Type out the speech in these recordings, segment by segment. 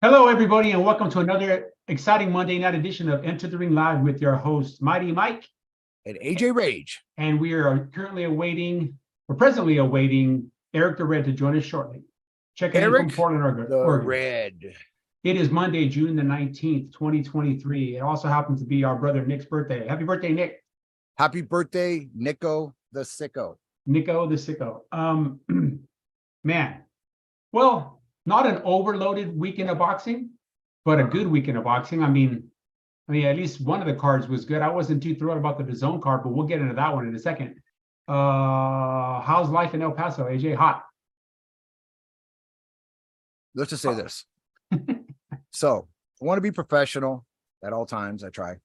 Hello, everybody, and welcome to another exciting Monday night edition of Enter the Ring Live with your host, Mighty Mike. And AJ Rage. And we are presently awaiting Eric the Red to join us shortly. Checking in from Portland, Oregon. Red. It is Monday, June the 19th, 2023. It also happens to be our brother Nick's birthday. Happy birthday, Nick. Happy birthday, Nico the Sicko. Nico the Sicko. Man, well, not an overloaded weekend of boxing, but a good weekend of boxing. I mean, at least one of the cards was good. I wasn't too thrilled about the DAZN card, but we'll get into that one in a second. How's life in El Paso, AJ? Hot. Let's just say this. So I want to be professional at all times. I try.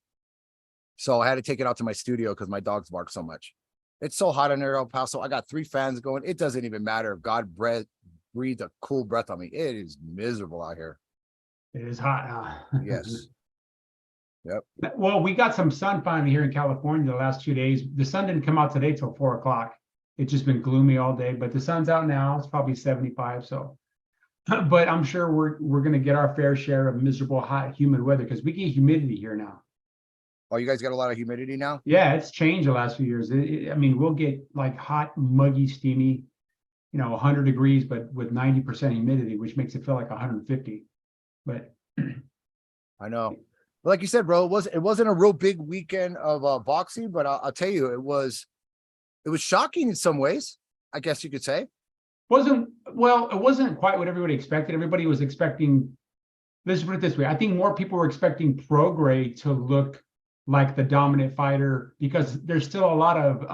So I had to take it out to my studio because my dogs bark so much. It's so hot in there, El Paso. I got 3 fans going. It doesn't even matter if God breathed a cool breath on me. It is miserable out here. It is hot. Yes. Yep. Well, we got some sun finally here in California the last 2 days. The sun didn't come out today till 4 o'clock. It's just been gloomy all day, but the sun's out now. It's probably 75. So, but I'm sure we're going to get our fair share of miserable, hot, humid weather because we get humidity here now. Oh, you guys got a lot of humidity now? Yeah, it's changed the last few years. I mean, we'll get like hot, muggy, steamy, 100 degrees, but with 90% humidity, which makes it feel like 150. But I know. Like you said, bro, it wasn't a real big weekend of boxing, but I'll tell you, it was shocking in some ways, I guess you could say. It wasn't quite what everybody expected. Everybody was expecting, let's put it this way, I think more people were expecting Prograis to look like the dominant fighter because there's still a lot of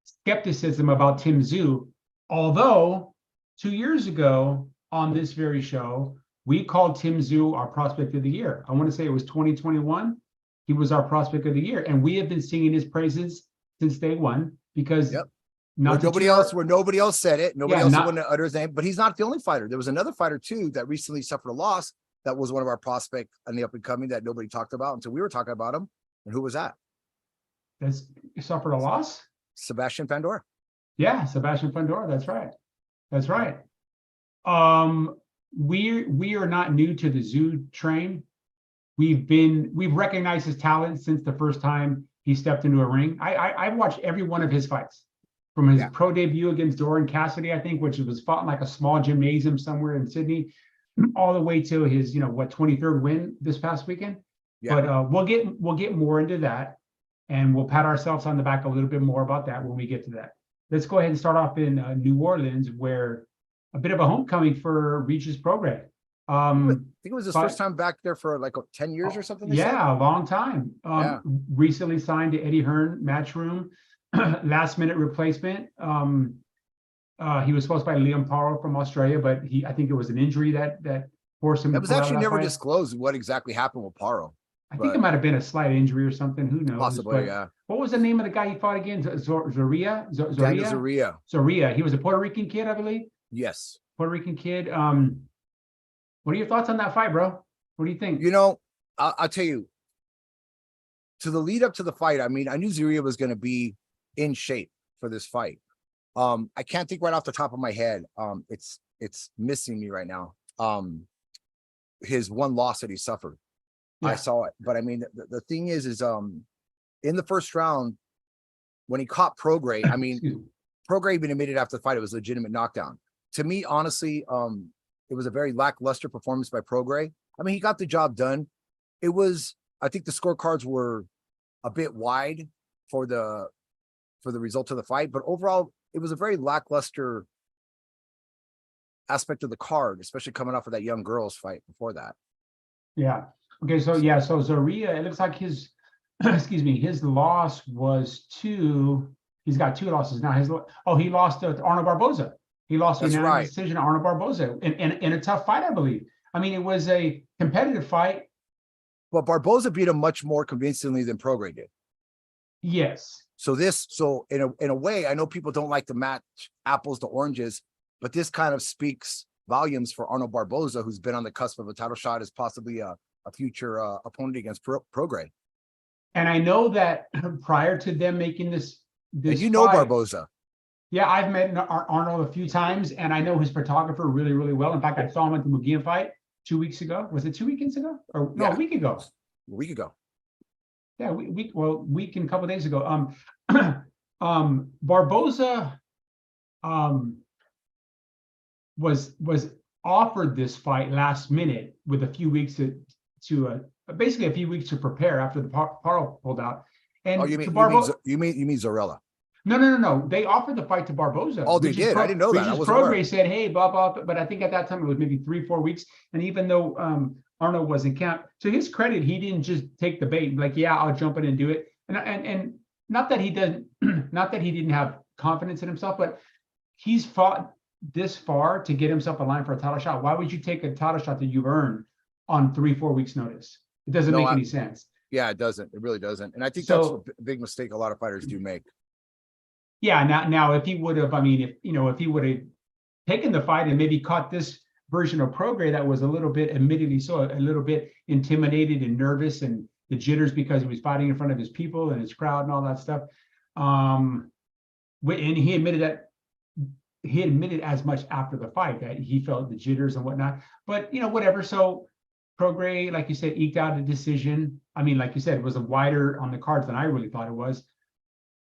skepticism about Tim Tszyu. Although 2 years ago on this very show, we called Tim Tszyu our prospect of the year. I want to say it was 2021. He was our prospect of the year. And we have been singing his praises since day one because nobody else said it. Nobody else wanted to utter his name, but he's not the only fighter. There was another fighter too that recently suffered a loss. That was one of our prospects in the up and coming that nobody talked about until we were talking about him. And who was that? That's suffered a loss? Sebastian Fundora. Yeah, Sebastian Fundora. That's right. That's right. We are not new to the Tszyu train. We've recognized his talent since the first time he stepped into a ring. I've watched every one of his fights from his pro debut against Doran Cassidy, I think, which was fought in like a small gymnasium somewhere in Sydney, all the way to his 23rd win this past weekend. Yeah. But we'll get more into that, and we'll pat ourselves on the back a little bit more about that when we get to that. Let's go ahead and start off in New Orleans, where a bit of a homecoming for Regis Prograis. I think it was his first time back there for like 10 years or something. Yeah, a long time. Recently signed to Eddie Hearn Matchroom, last minute replacement. He was supposed to fight Liam Paro from Australia, but I think it was an injury that forced him. It was actually never disclosed what exactly happened with Paro. I think it might have been a slight injury or something. Who knows? Possibly, yeah. What was the name of the guy he fought again? Zorrilla? Zorrilla. He was a Puerto Rican kid, I believe. Yes. Puerto Rican kid. What are your thoughts on that fight, bro? What do you think? I'll tell you, to the lead up to the fight, I mean, I knew Zorrilla was going to be in shape for this fight. I can't think right off the top of my head. It's missing me right now. His one loss that he suffered. Yeah. I saw it. But I mean, the thing is in the first round, when he caught Prograis, I mean, Prograis even admitted after the fight, it was a legitimate knockdown. To me, honestly, it was a very lackluster performance by Prograis. I mean, he got the job done. I think the scorecards were a bit wide for the result of the fight, but overall, it was a very lackluster aspect of the card, especially coming off of that young girls fight before that. Yeah. Okay. So Zorrilla, it looks like his loss was he's got 2 losses now. He lost to Arnold Barboza. He lost in a decision to Arnold Barboza in a tough fight, I believe. I mean, it was a competitive fight. But Barboza beat him much more convincingly than Prograis did. Yes. So in a way, I know people don't like to match apples to oranges, but this kind of speaks volumes for Arnold Barboza, who's been on the cusp of a title shot as possibly a future opponent against Prograis. And I know that prior to them making this fight, Barboza. Yeah, I've met Arnold a few times, and I know his photographer really, really well. In fact, I saw him at the Muguian fight. 2 weeks ago. Was it 2 weekends ago? Or no, Yeah. a week ago. A week ago. Yeah, week and a couple days ago. Barboza was offered this fight last minute with a few weeks to basically a few weeks to prepare after the Paro pulled out. And Oh, to Barboza, you mean Zorella? no. They offered the fight to Barboza. Oh, they did. I didn't know that. I wasn't aware. Prograis said, "Hey, blah blah," but I think at that time it was maybe 3-4 weeks. And even though Arnold was in camp, to his credit, he didn't just take the bait. Like, yeah, I'll jump in and do it. And not that he doesn't, not that he didn't have confidence in himself, but he's fought this far to get himself a line for a title shot. Why would you take a title shot that you've earned on 3-4 weeks notice? It doesn't make any sense. Yeah, it doesn't. It really doesn't. And I think that's a big mistake a lot of fighters do make. Yeah. Now, if he would have, I mean, if he would have taken the fight and maybe caught this version of Prograis that was a little bit, admittedly so, a little bit intimidated and nervous and the jitters because he was fighting in front of his people and his crowd and all that stuff. And he admitted as much after the fight that he felt the jitters and whatnot, but whatever. So Prograis, like you said, eked out a decision. I mean, like you said, it was a wider on the cards than I really thought it was.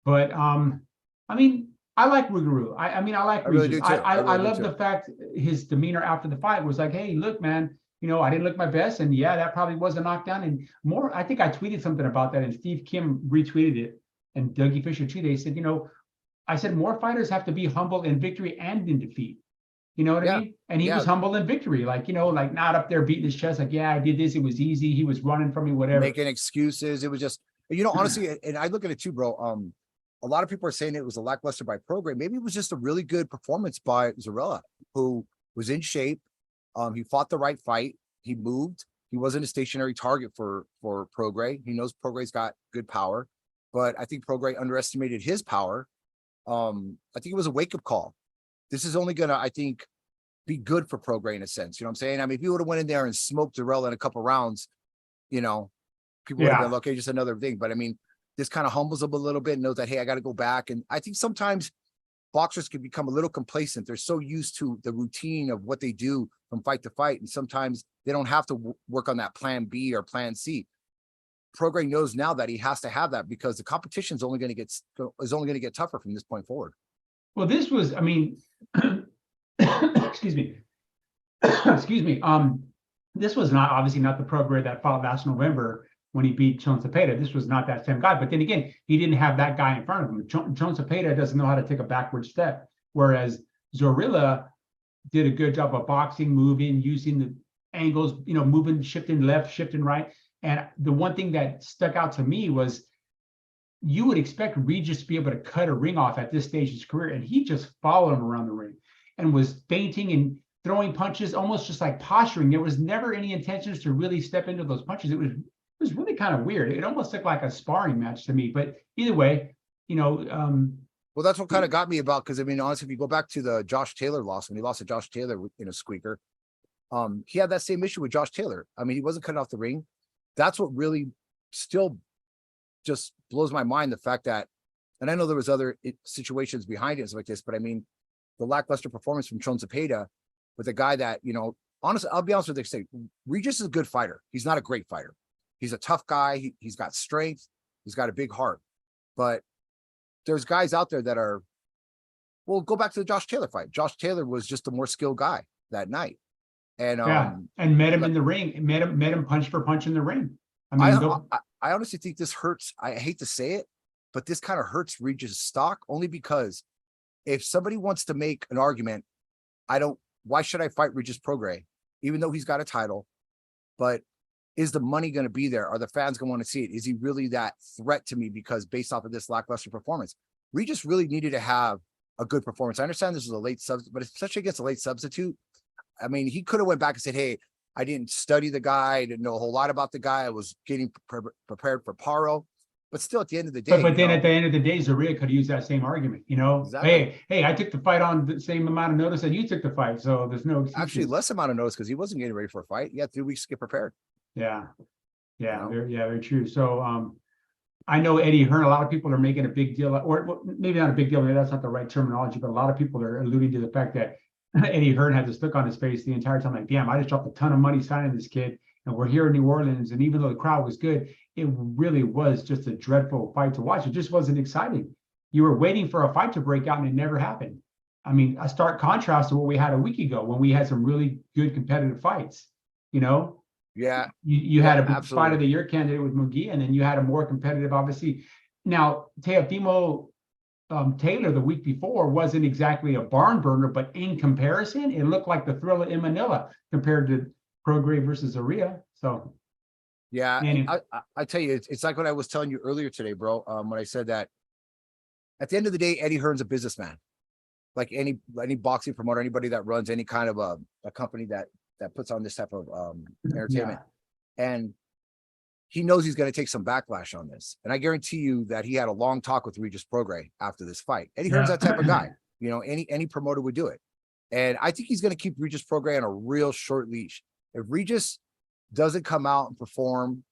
But I mean, I like Rougarou. I like really do too. I love the fact his demeanor after the fight was like, hey, look, man, I didn't look my best. And yeah, that probably was a knockdown. And more, I think I tweeted something about that and Steve Kim retweeted it. And Dougie Fisher too. They said, I said more fighters have to be humble in victory and in defeat. You know what I mean? And he was humble in victory, like not up there beating his chest, like, yeah, I did this, it was easy, he was running from me, whatever. Making excuses. It was just, honestly, and I look at it too, bro. A lot of people are saying it was a lackluster by Prograis. Maybe it was just a really good performance by Zorella, who was in shape. He fought the right fight. He moved. He wasn't a stationary target for Prograis. He knows Prograis got good power, but I think Prograis underestimated his power. I think it was a wake-up call. This is only gonna, I think, be good for Prograis in a sense. You know what I'm saying? I mean, if he would have went in there and smoked Zorella in a couple rounds, people would have been, okay, just another thing. But I mean, this kind of humbles him a little bit and knows that, hey, I got to go back. And I think sometimes boxers can become a little complacent. They're so used to the routine of what they do from fight to fight. And sometimes they don't have to work on that plan B or plan C. Prograis knows now that he has to have that because the competition is only going to get tougher from this point forward. Well, this was, I mean, excuse me. This was obviously not the Prograis that fought last November when he beat Chon Cepeda. This was not that same guy. But then again, he didn't have that guy in front of him. Chon Cepeda doesn't know how to take a backward step, whereas Zorilla did a good job of boxing, moving, using the angles, moving, shifting left, shifting right. And the one thing that stuck out to me was you would expect Regis to be able to cut a ring off at this stage of his career, and he just followed him around the ring and was feinting and throwing punches, almost just like posturing. There was never any intentions to really step into those punches. It was really kind of weird. It almost looked like a sparring match to me. But either way, well, that's what kind of got me about, because I mean, honestly, if you go back to the Josh Taylor loss, when he lost to Josh Taylor in a squeaker, he had that same issue with Josh Taylor. I mean, he wasn't cutting off the ring. That's what really still just blows my mind, the fact that, and I know there was other situations behind it like this, but I mean, the lackluster performance from Chon Cepeda with a guy that, honestly, I'll be honest with you, say Regis is a good fighter. He's not a great fighter. He's a tough guy. He's got strength. He's got a big heart. But there's guys out there that are, well, go back to the Josh Taylor fight. Josh Taylor was just a more skilled guy that night. And and met him in the ring, met him punch for punch in the ring. I mean, I honestly think this hurts. I hate to say it, but this kind of hurts Regis' stock, only because if somebody wants to make an argument, why should I fight Regis Prograis, even though he's got a title? But is the money going to be there? Are the fans going to want to see it? Is he really that threat to me? Because based off of this lackluster performance, Regis really needed to have a good performance. I understand this was a late substitute, but especially against a late substitute, I mean, he could have went back and said, hey, I didn't study the guy. I didn't know a whole lot about the guy. I was getting prepared for Paro. But still, at the end of the day, but then at the end of the day, Zorilla could use that same argument. Exactly. Hey, I took the fight on the same amount of notice that you took the fight, so there's no excuses. Actually less amount of notice, because he wasn't getting ready for a fight. He had 3 weeks to get prepared. Yeah, very true. So I know Eddie Hearn. A lot of people are making a big deal, or maybe not a big deal. Maybe that's not the right terminology, but a lot of people are alluding to the fact that Eddie Hearn had this look on his face the entire time, like, damn, I just dropped a ton of money signing this kid, and we're here in New Orleans, and even though the crowd was good, it really was just a dreadful fight to watch. It just wasn't exciting. You were waiting for a fight to break out, and it never happened. I mean, a stark contrast to what we had a week ago when we had some really good competitive fights. You know, Yeah, you had a fight absolutely. of the year candidate with McGee, and then you had a more competitive, obviously. Now, Teofimo Taylor the week before wasn't exactly a barn burner, but in comparison, it looked like the Thriller in Manila compared to Prograis versus Aria. So, Yeah, and anyway, I tell you, it's like what I was telling you earlier today, bro. When I said that at the end of the day, Eddie Hearn's a businessman. Like any boxing promoter, anybody that runs any kind of a company that puts on this type of entertainment. yeah, And he knows he's going to take some backlash on this. And I guarantee you that he had a long talk with Regis Prograis after this fight. Eddie Hearn's yeah. that type of guy. You know, any promoter would do it. And I think he's going to keep Regis Prograis on a real short leash. If Regis doesn't come out and perform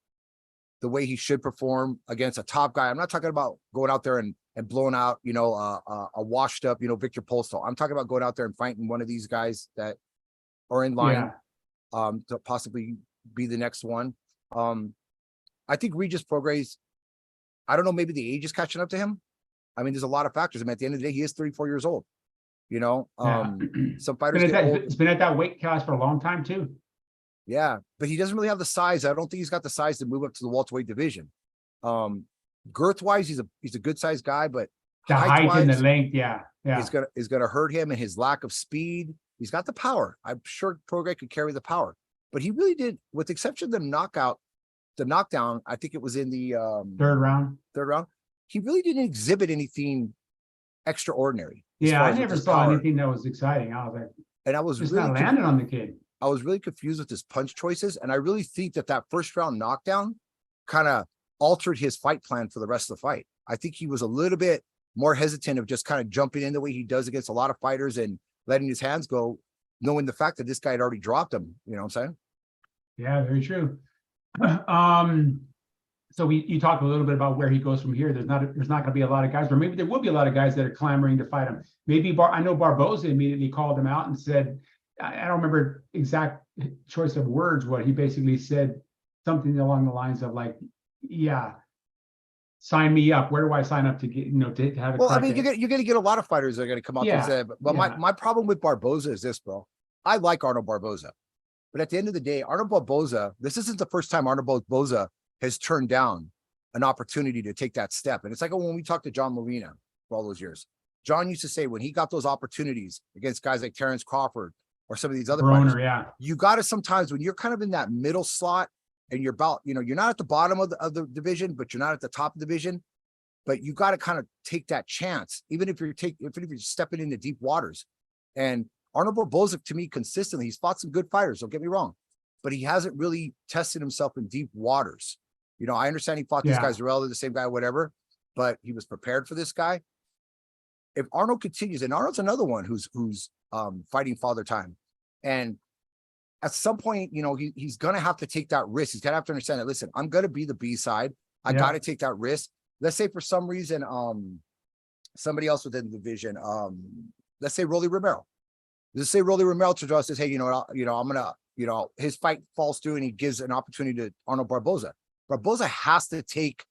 the way he should perform against a top guy, I'm not talking about going out there and blowing out, you know, a washed up, you know, Victor Postol. I'm talking about going out there and fighting one of these guys that are in line to possibly be the next one. I think Regis Prograis, I don't know, maybe the age is catching up to him. I mean, there's a lot of factors. I mean, at the end of the day, he is 34 years old. You know, Yeah. some fighters get old. It's been at that weight class for a long time too. Yeah, but he doesn't really have the size. I don't think he's got the size to move up to the welterweight division. Girth wise, he's a good sized guy, but The height and the wise length, yeah. is gonna hurt him, and his lack of speed. He's got the power. I'm sure Prograis could carry the power, but he really did, with the exception of the knockdown. I think it was in the Third round. He really didn't exhibit anything extraordinary. Yeah, I never saw anything that was exciting. I was like, and I was just really not landing on the kid. I was really confused with his punch choices, and I really think that first round knockdown kind of altered his fight plan for the rest of the fight. I think he was a little bit more hesitant of just kind of jumping in the way he does against a lot of fighters and letting his hands go, knowing the fact that this guy had already dropped him. You know what I'm saying? Yeah, very true. So you talked a little bit about where he goes from here. There's not going to be a lot of guys, or maybe there will be a lot of guys that are clamoring to fight him. Maybe I know Barboza immediately called him out and said, I don't remember exact choice of words. What he basically said, something along the lines of like, yeah, sign me up. Where do I sign up to get, to have a Well, I mean, you're going to get a lot of fighters that are going to come out and say, but my problem with Barboza is this, bro. I like Arnold Barboza, but at the end of the day, Arnold Barboza, this isn't the first time Arnold Barboza has turned down an opportunity to take that step. And it's like when we talked to John Molina for all those years, John used to say when he got those opportunities against guys like Terrence Crawford or some of these other fighters, you got to sometimes when you're kind of in that middle slot and you're about, you're not at the bottom of the division, but you're not at the top of the division, but you got to kind of take that chance, even if you're stepping into deep waters. And Arnold Barboza, to me, consistently, he's fought some good fighters, don't get me wrong, but he hasn't really tested himself in deep waters. I understand he fought this guy Zarella, the same guy, whatever, but he was prepared for this guy. If Arnold continues, and Arnold's another one who's fighting Father Time, and at some point, he's gonna have to take that risk. He's gonna have to understand that. Listen, I'm gonna be the B side. I got to take that risk. Let's say for some reason, somebody else within the division, let's say Rolly Romero. Let's say Rolly Romero to us says, hey, I'm gonna, his fight falls through and he gives an opportunity to Arnold Barboza. Barboza has to take,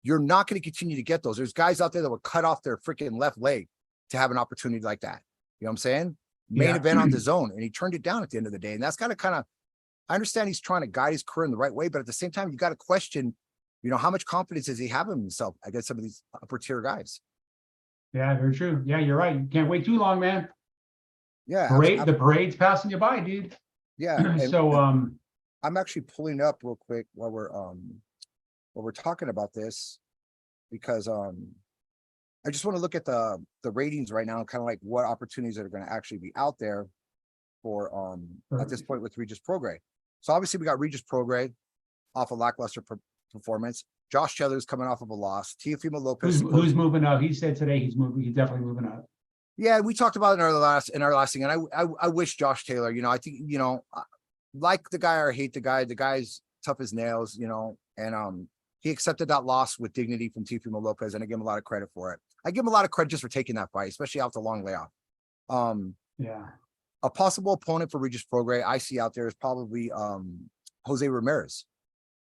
you're not going to continue to get those. There's guys out there that would cut off their freaking left leg to have an opportunity like that. You know what I'm saying? Main event on the zone, and he turned it down at the end of the day. And that's kind of, I understand he's trying to guide his career in the right way, but at the same time, you got to question, how much confidence does he have in himself against some of these upper tier guys? Yeah, very true. Yeah, you're right. You can't wait too long, man. Yeah. The parade's passing you by, dude. Yeah. So, I'm actually pulling up real quick while we're talking about this, because I just want to look at the ratings right now and kind of like what opportunities that are going to actually be out there for at this point with Regis Prograis. So obviously we got Regis Prograis off a lackluster performance. Josh Taylor's coming off of a loss. Teofimo Lopez, who's moving up? He said today he's definitely moving up. Yeah, we talked about it in our last thing, and I wish Josh Taylor. I think like the guy or hate the guy. The guy's tough as nails, and he accepted that loss with dignity from Teofimo Lopez, and I give him a lot of credit for it. I give him a lot of credit just for taking that fight, especially after the long layoff. Yeah. a possible opponent for Regis Prograis I see out there is probably Jose Ramirez.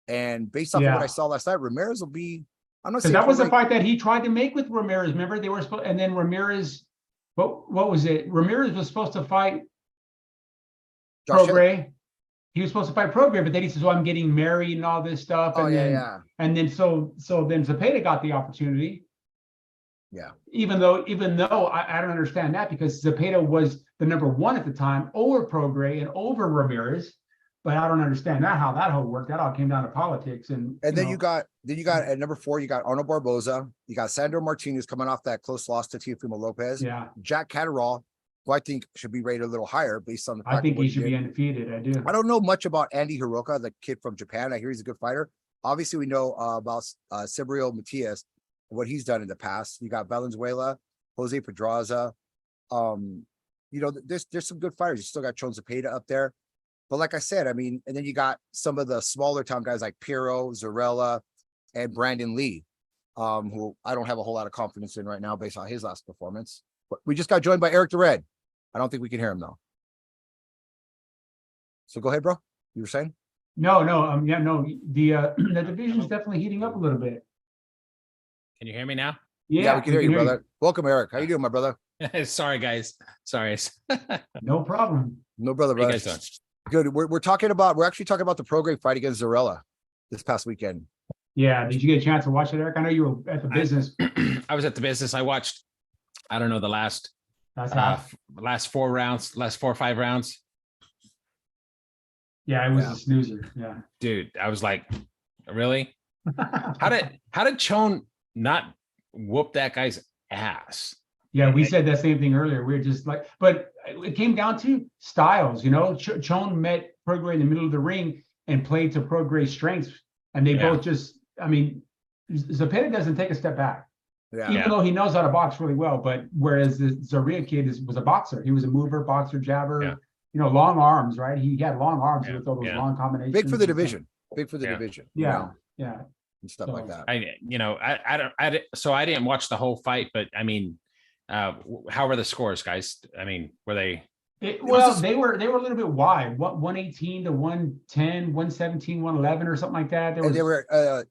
And based off of what I Yeah. saw last night, Ramirez will be, I'm not Because saying that was the Prograis- fight that he tried to make with Ramirez. Remember, they were supposed, and then Ramirez, what was it? Ramirez was supposed to fight Josh Taylor. Prograis. He was supposed to fight Prograis, but then he says, "Well, I'm getting married and all this stuff." Oh, And yeah, then, yeah. and then so then Zepeda got the opportunity. Yeah. Even though I don't understand that, because Zepeda was the number one at the time over Prograis and over Ramirez. But I don't understand that, how that whole worked. That all came down to politics. And Then know, you got at number 4, you got Arnold Barboza. You got Sandro Martinez coming off that close loss to Teofimo Lopez. yeah, Jack Catterall, who I think should be rated a little higher based on the fact I think of what he should be did. undefeated. I do. I don't know much about Andy Hiroka, the kid from Japan. I hear he's a good fighter. Obviously, we know about Cibriel Matias, what he's done in the past. You got Valenzuela, Jose Pedraza. You know, there's some good fighters. You still got Chon Zepeda up there. But like I said, I mean, and then you got some of the smaller town guys like Piro, Zarella, and Brandon Lee, who I don't have a whole lot of confidence in right now based on his last performance. But we just got joined by Eric the Red. I don't think we can hear him though. So go ahead, bro. You were saying? No, yeah, no. The division is definitely heating up a little bit. Can you hear me now? Yeah, we can hear you, brother. Welcome, Eric. How you doing, my brother? Sorry, guys. Sorry. No problem. No, brother, How you brother. guys doing? Good. We're actually talking about the Prograis fight against Zarella this past weekend. Yeah, did you get a chance to watch it, Eric? I know you were at the business. I was at the business. I watched, I don't know, the last That's half. last 4 rounds, last 4 or 5 rounds. Yeah, it was Yeah. a snoozer. Yeah. Dude, I was like, really? How did Chon not whoop that guy's ass? Yeah, we said that same thing earlier. We were just like, but it came down to styles, you know. Chon met Prograis in the middle of the ring and played to Prograis' strengths, and they Yeah. both just, I mean, Zepeda doesn't take a step back, Yeah. even though he knows how to box really well. But whereas the Zarella kid was a boxer, he was a mover, boxer, jabber, Yeah. you know, long arms, right? He had long arms Yeah, with all those yeah. long combinations. Big for the and stuff. division. Big for the Yeah. division. you Yeah, know, yeah. and stuff like So- that. So I didn't watch the whole fight, but I mean, how were the scores, guys? I mean, were they? Well, they were a little bit wide. What 118 to 110, 117, 111 or something like that. And they were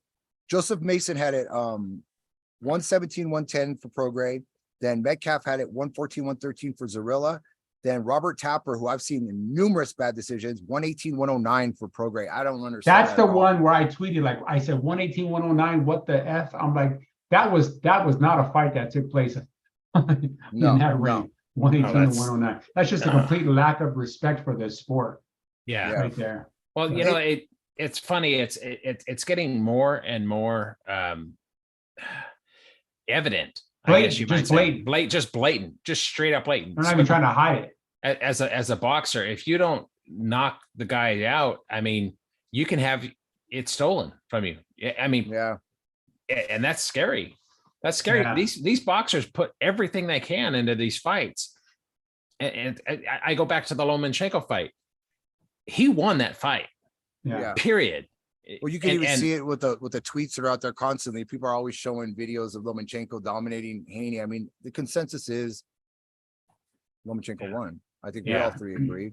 Joseph Mason had it 117, 110 for Prograis. Then Metcalf had it 114, 113 for Zarella. Then Robert Tapper, who I've seen in numerous bad decisions, 118, 109 for Prograis. I don't understand. That's that the at all. one where I tweeted, like I said, 118, 109. What the F? I'm like, that was not a fight that took place No, in that no. ring. 118 to that's- 109. That's just a complete lack of respect for the sport Yeah. Yeah. right there. Well, you know, it's funny. It's getting more and more evident. I Blatant, guess you just might say. blatant. Just blatant, just straight up blatant. They're not even trying to hide it. As a boxer, if you don't knock the guy out, I mean, you can have it stolen from you. I mean, Yeah. and that's scary. That's scary. Yeah. These boxers put everything they can into these fights. And I go back to the Lomachenko fight. He won that fight. Yeah. Yeah. Period. Well, you can And- even and- see it with the tweets that are out there constantly. People are always showing videos of Lomachenko dominating Haney. I mean, the consensus is Lomachenko won. I think we all Yeah. three agree.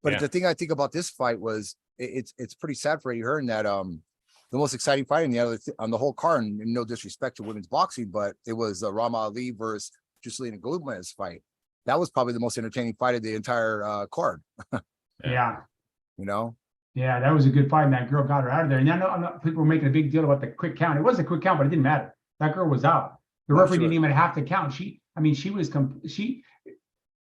But Yeah. the thing I think about this fight was it's pretty sad for Eddie Hearn that the most exciting fight on the whole card, and no disrespect to women's boxing, but it was Rama Ali versus Juscelina Gomez fight. That was probably the most entertaining fight of the entire card. Yeah. You know, Yeah, that was a good fight, and that girl got her out of there. And I know people were making a big deal about the quick count. It was a quick count, but it didn't matter. That girl was out. The Oh, referee sure. didn't even have to count.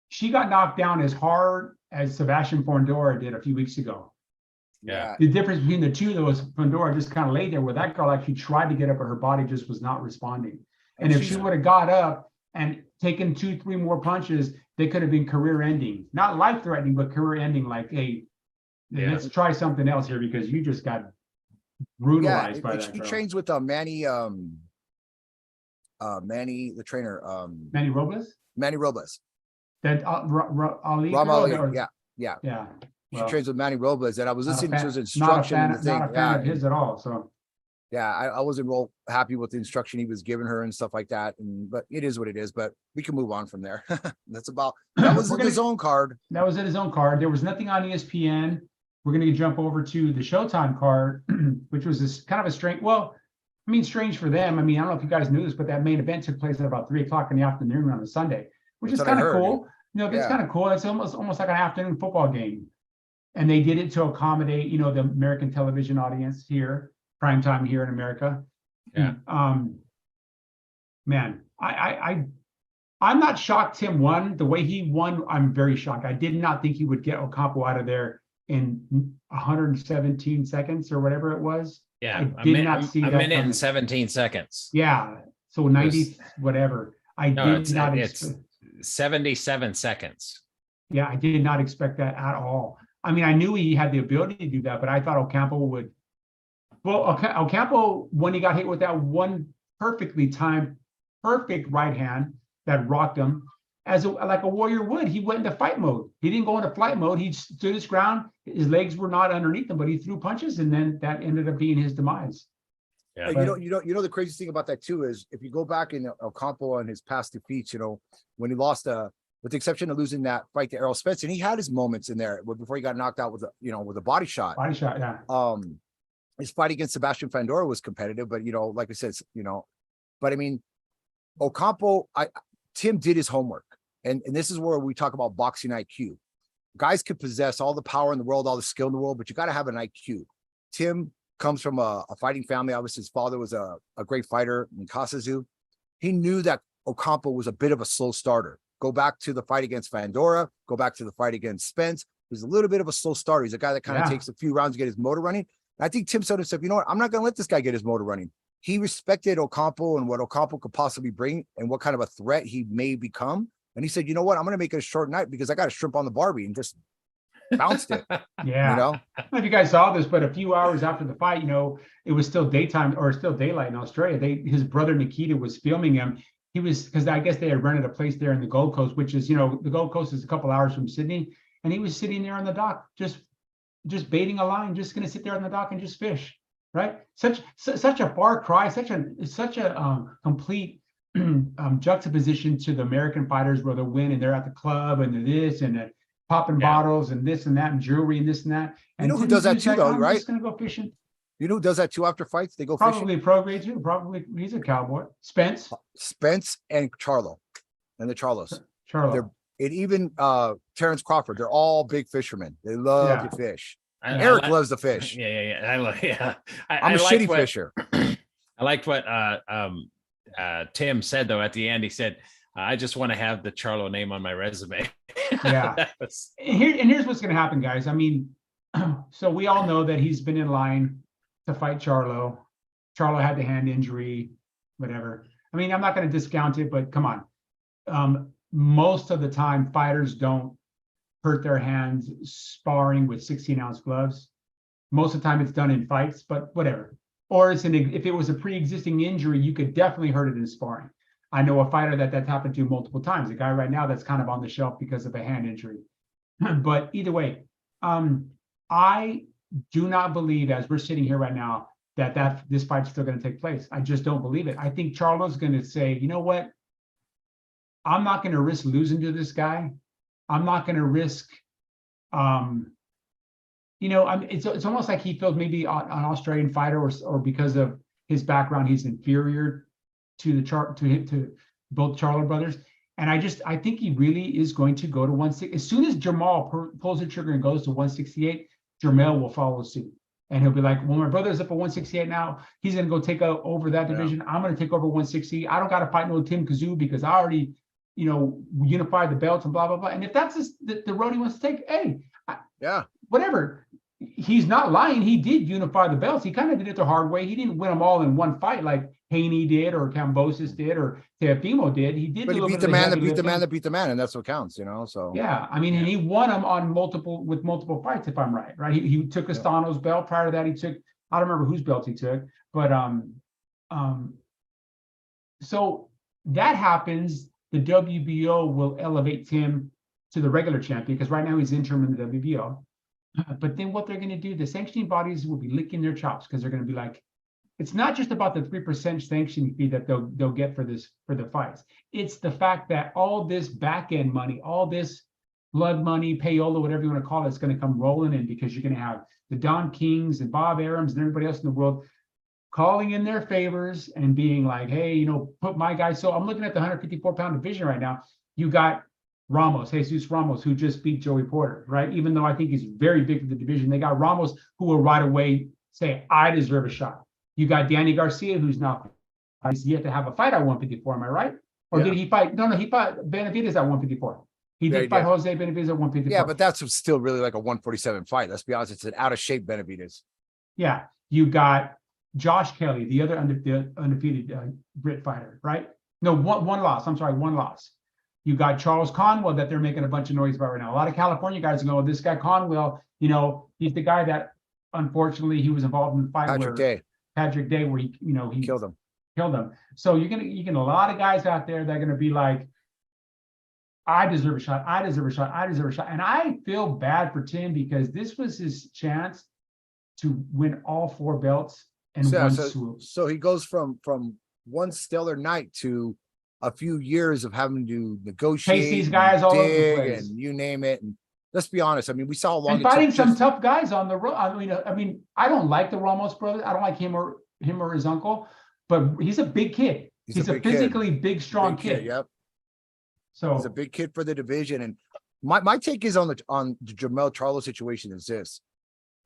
She got knocked down as hard as Sebastian Fondora did a few weeks ago. Yeah. The difference between the two, though, is Fondora just kind of laid there, where that girl actually tried to get up, but her body just was not responding. And if she she's- would have got up and taken 2-3 more punches, they could have been career-ending. Not life-threatening, but career-ending. Like, hey, Yeah. let's try something else here, because you just got yeah, brutalized by that he girl. trains with Manny, the trainer, Manny Robles? Manny Robles. That Ali? Ram girl, Ali, or- yeah. Yeah. She Well, trains with Manny Robles, and I was not a listening to fan- his not a instruction. fan, and the thing. not a fan Yeah, of his at all. So Yeah, I wasn't real happy with the instruction he was giving her and stuff like that. But it is what it is. But we can move on from there. That was We're the gonna- zone card. That was at his own card. There was nothing on ESPN. We're going to jump over to the Showtime card, which was this kind of a strange. Well, I mean, strange for them. I mean, I don't know if you guys knew this, but that main event took place at about 3:00 in the afternoon on a Sunday, which That's is what I kind of heard. cool. You know, that's Yeah. kind of cool. It's almost like an afternoon football game, and they did it to accommodate, you know, the American television audience here, prime time here in America. Yeah. Man, I'm not shocked Tim won. The way he won, I'm very shocked. I did not think he would get Ocampo out of there in 117 seconds or whatever it was. Yeah. I did not see a that minute coming. and 17 seconds. Yeah, so 90 whatever. I No, did not. it's 77 seconds. Yeah, I did not expect that at all. I mean, I knew he had the ability to do that, but I thought Ocampo would. Well, Ocampo, when he got hit with that one perfectly timed, perfect right hand that rocked him, like a warrior would, he went into fight mode. He didn't go into flight mode. He stood his ground. His legs were not underneath him, but he threw punches, and then that ended up being his demise. Yeah. You know, the crazy thing about that too is if you go back in Ocampo and his past defeats, you know, when he lost with the exception of losing that fight to Errol Spence, and he had his moments in there before he got knocked out with a body shot. Body shot, yeah. His fight against Sebastian Fandora was competitive, but like I said, but I mean, Ocampo, Tim did his homework, and this is where we talk about boxing IQ. Guys could possess all the power in the world, all the skill in the world, but you got to have an IQ. Tim comes from a fighting family. Obviously, his father was a great fighter in Kasazu. He knew that Ocampo was a bit of a slow starter. Go back to the fight against Fandora, go back to the fight against Spence. He's a little bit of a slow starter. He's a guy that kind of takes a few rounds to get his motor running. And I think Tim said to himself, you know what? I'm not going to let this guy get his motor running. He respected Ocampo and what Ocampo could possibly bring and what kind of a threat he may become. And he said, you know what? I'm going to make it a short night because I got a shrimp on the Barbie, and just bounced it. Yeah. You know? I don't know if you guys saw this, but a few hours after the fight, it was still daytime or still daylight in Australia. His brother Nikita was filming him. He was, because I guess they had rented a place there in the Gold Coast, which is, the Gold Coast is a couple hours from Sydney, and he was sitting there on the dock, just baiting a line, just going to sit there on the dock and just fish, right? Such a far cry, such a complete juxtaposition to the American fighters where they win and they're at the club and they're this and they're popping bottles and this and that and jewelry and this and that. And who does that too, though, I'm right? just going to go fishing. You know who does that too after fights? They go Probably fishing. pro grade too. Probably he's a cowboy. Spence, and Charlo, and the Charlos. Charlo. And even Terrence Crawford, they're all big fishermen. They love to fish. Eric loves to fish. Yeah. I'm a shitty fisher. I liked what Tim said though at the end. He said, "I just want to have the Charlo name on my resume." Yeah. Here's what's going to happen, guys. I mean, so we all know that he's been in line to fight Charlo. Charlo had the hand injury, whatever. I mean, I'm not going to discount it, but come on. Most of the time, fighters don't hurt their hands sparring with 16-ounce gloves. Most of the time, it's done in fights, but whatever. Or if it was a pre-existing injury, you could definitely hurt it in sparring. I know a fighter that's happened to multiple times. A guy right now that's kind of on the shelf because of a hand injury. But either way, I do not believe, as we're sitting here right now, that this fight's still going to take place. I just don't believe it. I think Charlo's going to say, you know what? I'm not going to risk losing to this guy. I'm not going to risk, it's almost like he feels maybe an Australian fighter or because of his background, he's inferior to both Charlo brothers. And I think he really is going to go to 160. As soon as Jamal pulls the trigger and goes to 168, Jermell will follow suit. And he'll be like, well, my brother's up at 168 now. He's going to go take over that division. I'm going to take over 160. I don't got to fight no Tim Kazoo because I already, unified the belts and blah, blah, blah. And if that's the road he wants to take, hey, whatever. He's not lying. He did unify the belts. He kind of did it the hard way. He didn't win them all in one fight like Haney did or Kambosos did or Teofimo did. He did. But he beat the man that beat the man that beat the man, and that's what counts, So yeah, I mean, and he won them on multiple fights, if I'm right. Right? He took Castano's belt. Prior to that, he took, I don't remember whose belt he took, but so that happens. The WBO will elevate Tim to the regular champion because right now he's interim in the WBO. But then what they're going to do, the sanctioning bodies will be licking their chops because they're going to be like, it's not just about the 3% sanction fee that they'll get for the fights. It's the fact that all this back end money, all this blood money, payola, whatever you want to call it, is going to come rolling in, because you're going to have the Don Kings and Bob Arams and everybody else in the world calling in their favors and being like, hey, you know, put my guy. So I'm looking at the 154-pound division right now. You got Ramos, Jesus Ramos, who just beat Joey Porter, right? Even though I think he's very big for the division, they got Ramos, who will right away say, I deserve a shot. You got Danny Garcia, who's not, he's yet to have a fight at 154, am I right? Or Yeah. did he fight? No, he fought Benavidez at 154. He Yeah, did he fight did. Jose Benavidez at 154. Yeah, but that's still really like a 147 fight. Let's be honest, it's an out of shape Benavidez. Yeah, you got Josh Kelly, the other undefeated Brit fighter, right? No, one loss. I'm sorry, one loss. You got Charles Conwell that they're making a bunch of noise about right now. A lot of California guys go, this guy Conwell, you know, he's the guy that unfortunately he was involved in the fight Patrick Day, where he Killed him. So you're gonna a lot of guys out there that are gonna be like, I deserve a shot. I deserve a shot. I deserve a shot. And I feel bad for Tim, because this was his chance to win all 4 belts in one swoop. So he goes from one stellar night to a few years of having to negotiate, Chase these guys all over the dig, place. and you name it. And let's be honest, I mean, we saw how long And it took fighting some just- tough guys on the road. I mean, I don't like the Ramos brothers. I don't like him or his uncle, but he's a big kid. He's a big kid. physically big, strong Big kid. Yep. So He's a big kid for the division. And my take is on the Jamel Charlo situation is this.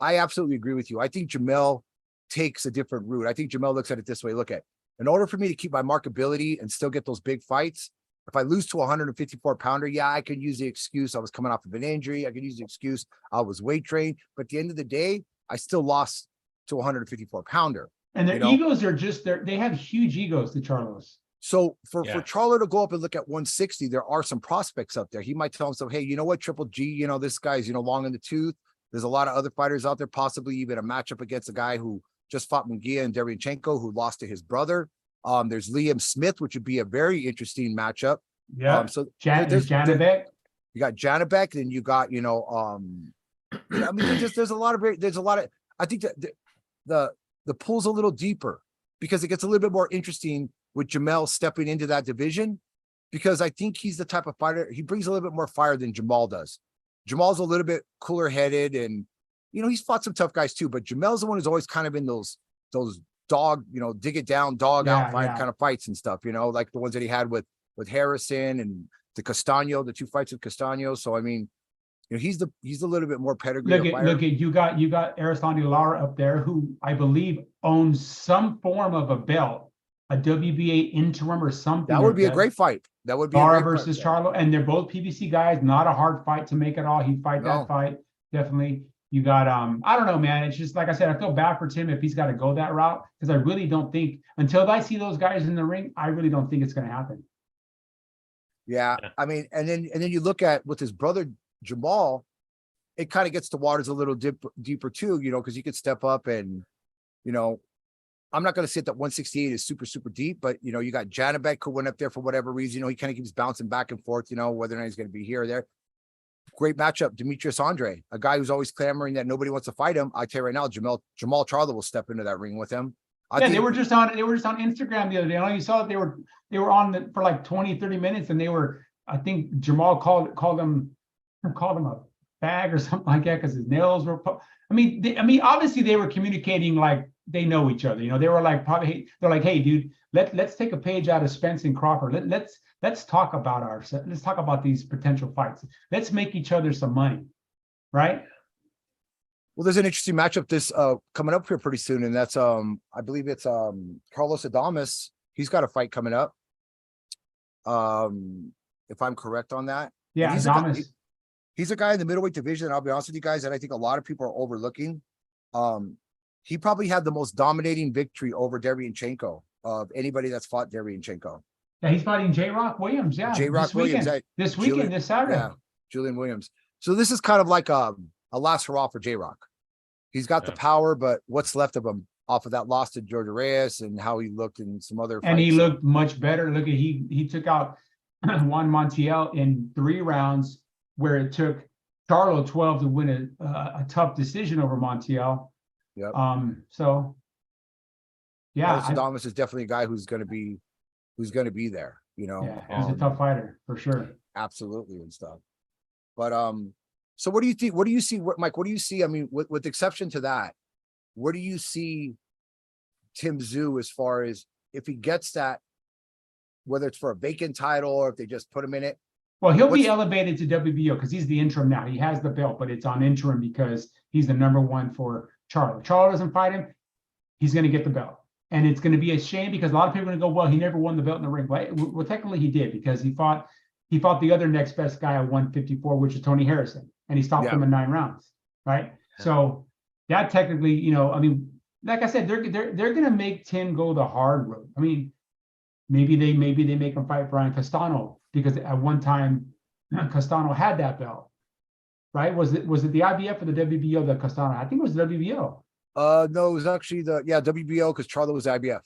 I absolutely agree with you. I think Jamel takes a different route. I think Jamel looks at it this way. Look at, in order for me to keep my marketability and still get those big fights, if I lose to a 154-pounder, yeah, I could use the excuse I was coming off of an injury. I could use the excuse I was weight trained. But at the end of the day, I still lost to a 154-pounder. and their you know? egos are just they have huge egos, the Charlos. So for Yeah. Charlo to go up and look at 160, there are some prospects up there. He might tell himself, hey, you know what, Triple G, you know, this guy's, you know, long in the tooth. There's a lot of other fighters out there, possibly even a matchup against a guy who just fought Munguia and Derevyanchenko, who lost to his brother. There's Liam Smith, which would be a very interesting matchup. Yeah. So There's Janabek. you got Janabek, then you got, you know, I mean, there's a lot of, I think that the pool's a little deeper, because it gets a little bit more interesting with Jamel stepping into that division, because I think he's the type of fighter, he brings a little bit more fire than Jamal does. Jamal's a little bit cooler headed, and, you know, he's fought some tough guys too, but Jamel's the one who's always kind of in those dog, you know, dig it down, dog out fight kind of fights and stuff, you know, like the ones that he had with Harrison and the Castano, the 2 fights with Castano. So, I mean, you know, he's a little bit more pedigree. Look at you got Aristani Lara up there, who I believe owns some form of a belt, a WBA interim or something. That would be a great fight. That would be Lara a great versus fight. Charlo, and they're both PBC guys. Not a hard fight to make at all. He'd fight No. that fight definitely. You got I don't know, man. It's just like I said, I feel bad for Tim if he's got to go that route, because I really don't think, until I see those guys in the ring, I really don't think it's going to happen. Yeah, Yeah. I mean, and then you look at with his brother Jamal, it kind of gets the waters a little deeper too, you know, because you could step up and, you know, I'm not going to say that 168 is super, super deep, but, you know, you got Janabek who went up there for whatever reason, you know, he kind of keeps bouncing back and forth, you know, whether or not he's going to be here or there. Great matchup, Demetrius Andre, a guy who's always clamoring that nobody wants to fight him. I tell you right now, Jamal Charlo will step into that ring with him. They were just on Instagram the other day. I know you saw that they were on for like 20-30 minutes, and I think Jamal called him a bag or something like that, because his nails were. I mean, obviously they were communicating like they know each other. You know, they were like they're like, hey, dude, let's take a page out of Spence and Crawford. Let's talk about these potential fights. Let's make each other some money, right? Well, there's an interesting matchup this coming up here pretty soon, and that's I believe it's Carlos Adames. He's got a fight coming up. If I'm correct on that. Yeah, He's a guy in the middleweight division, and I'll be honest with you guys, that I think a lot of people are overlooking. He probably had the most dominating victory over Derevyanchenko of anybody that's fought Derevyanchenko. Yeah, he's fighting J-Rock Williams. Yeah, J-Rock Williams. This weekend, this Saturday. Yeah, Julian Williams. So this is kind of like a last hurrah for J-Rock. He's got the power, but what's left of him off of that loss to George Reyes and how he looked in some other fights. And he looked much better. Look at he took out Juan Montiel in 3 rounds, where it took Charlo 12 to win a tough decision over Montiel. Yep. So Yeah, Carlos Adames is definitely a guy who's going to be there, you know? yeah, he's a tough fighter for sure. Absolutely and stuff. But, so what do you think? What do you see? Mike, what do you see? I mean, with exception to that, where do you see Tim Tszyu as far as if he gets that, whether it's for a vacant title or if they just put him in it? Well, he'll be What's- elevated to WBO because he's the interim now. He has the belt, but it's on interim because he's the #1 for Charlo. Charlo doesn't fight him, he's going to get the belt. And it's going to be a shame because a lot of people are going to go, well, he never won the belt in the ring. Well, technically he did because he fought the other next best guy at 154, which is Tony Harrison, and he stopped him in 9 rounds, right? So that technically, you know, I mean, like I said, they're going to make Tim go the hard road. I mean, maybe they make him fight Brian Castano because at one time Castano had that belt, right? Was it the IBF or the WBO that Castano? I think it was the WBO. No, it was actually WBO because Charlo was IBF.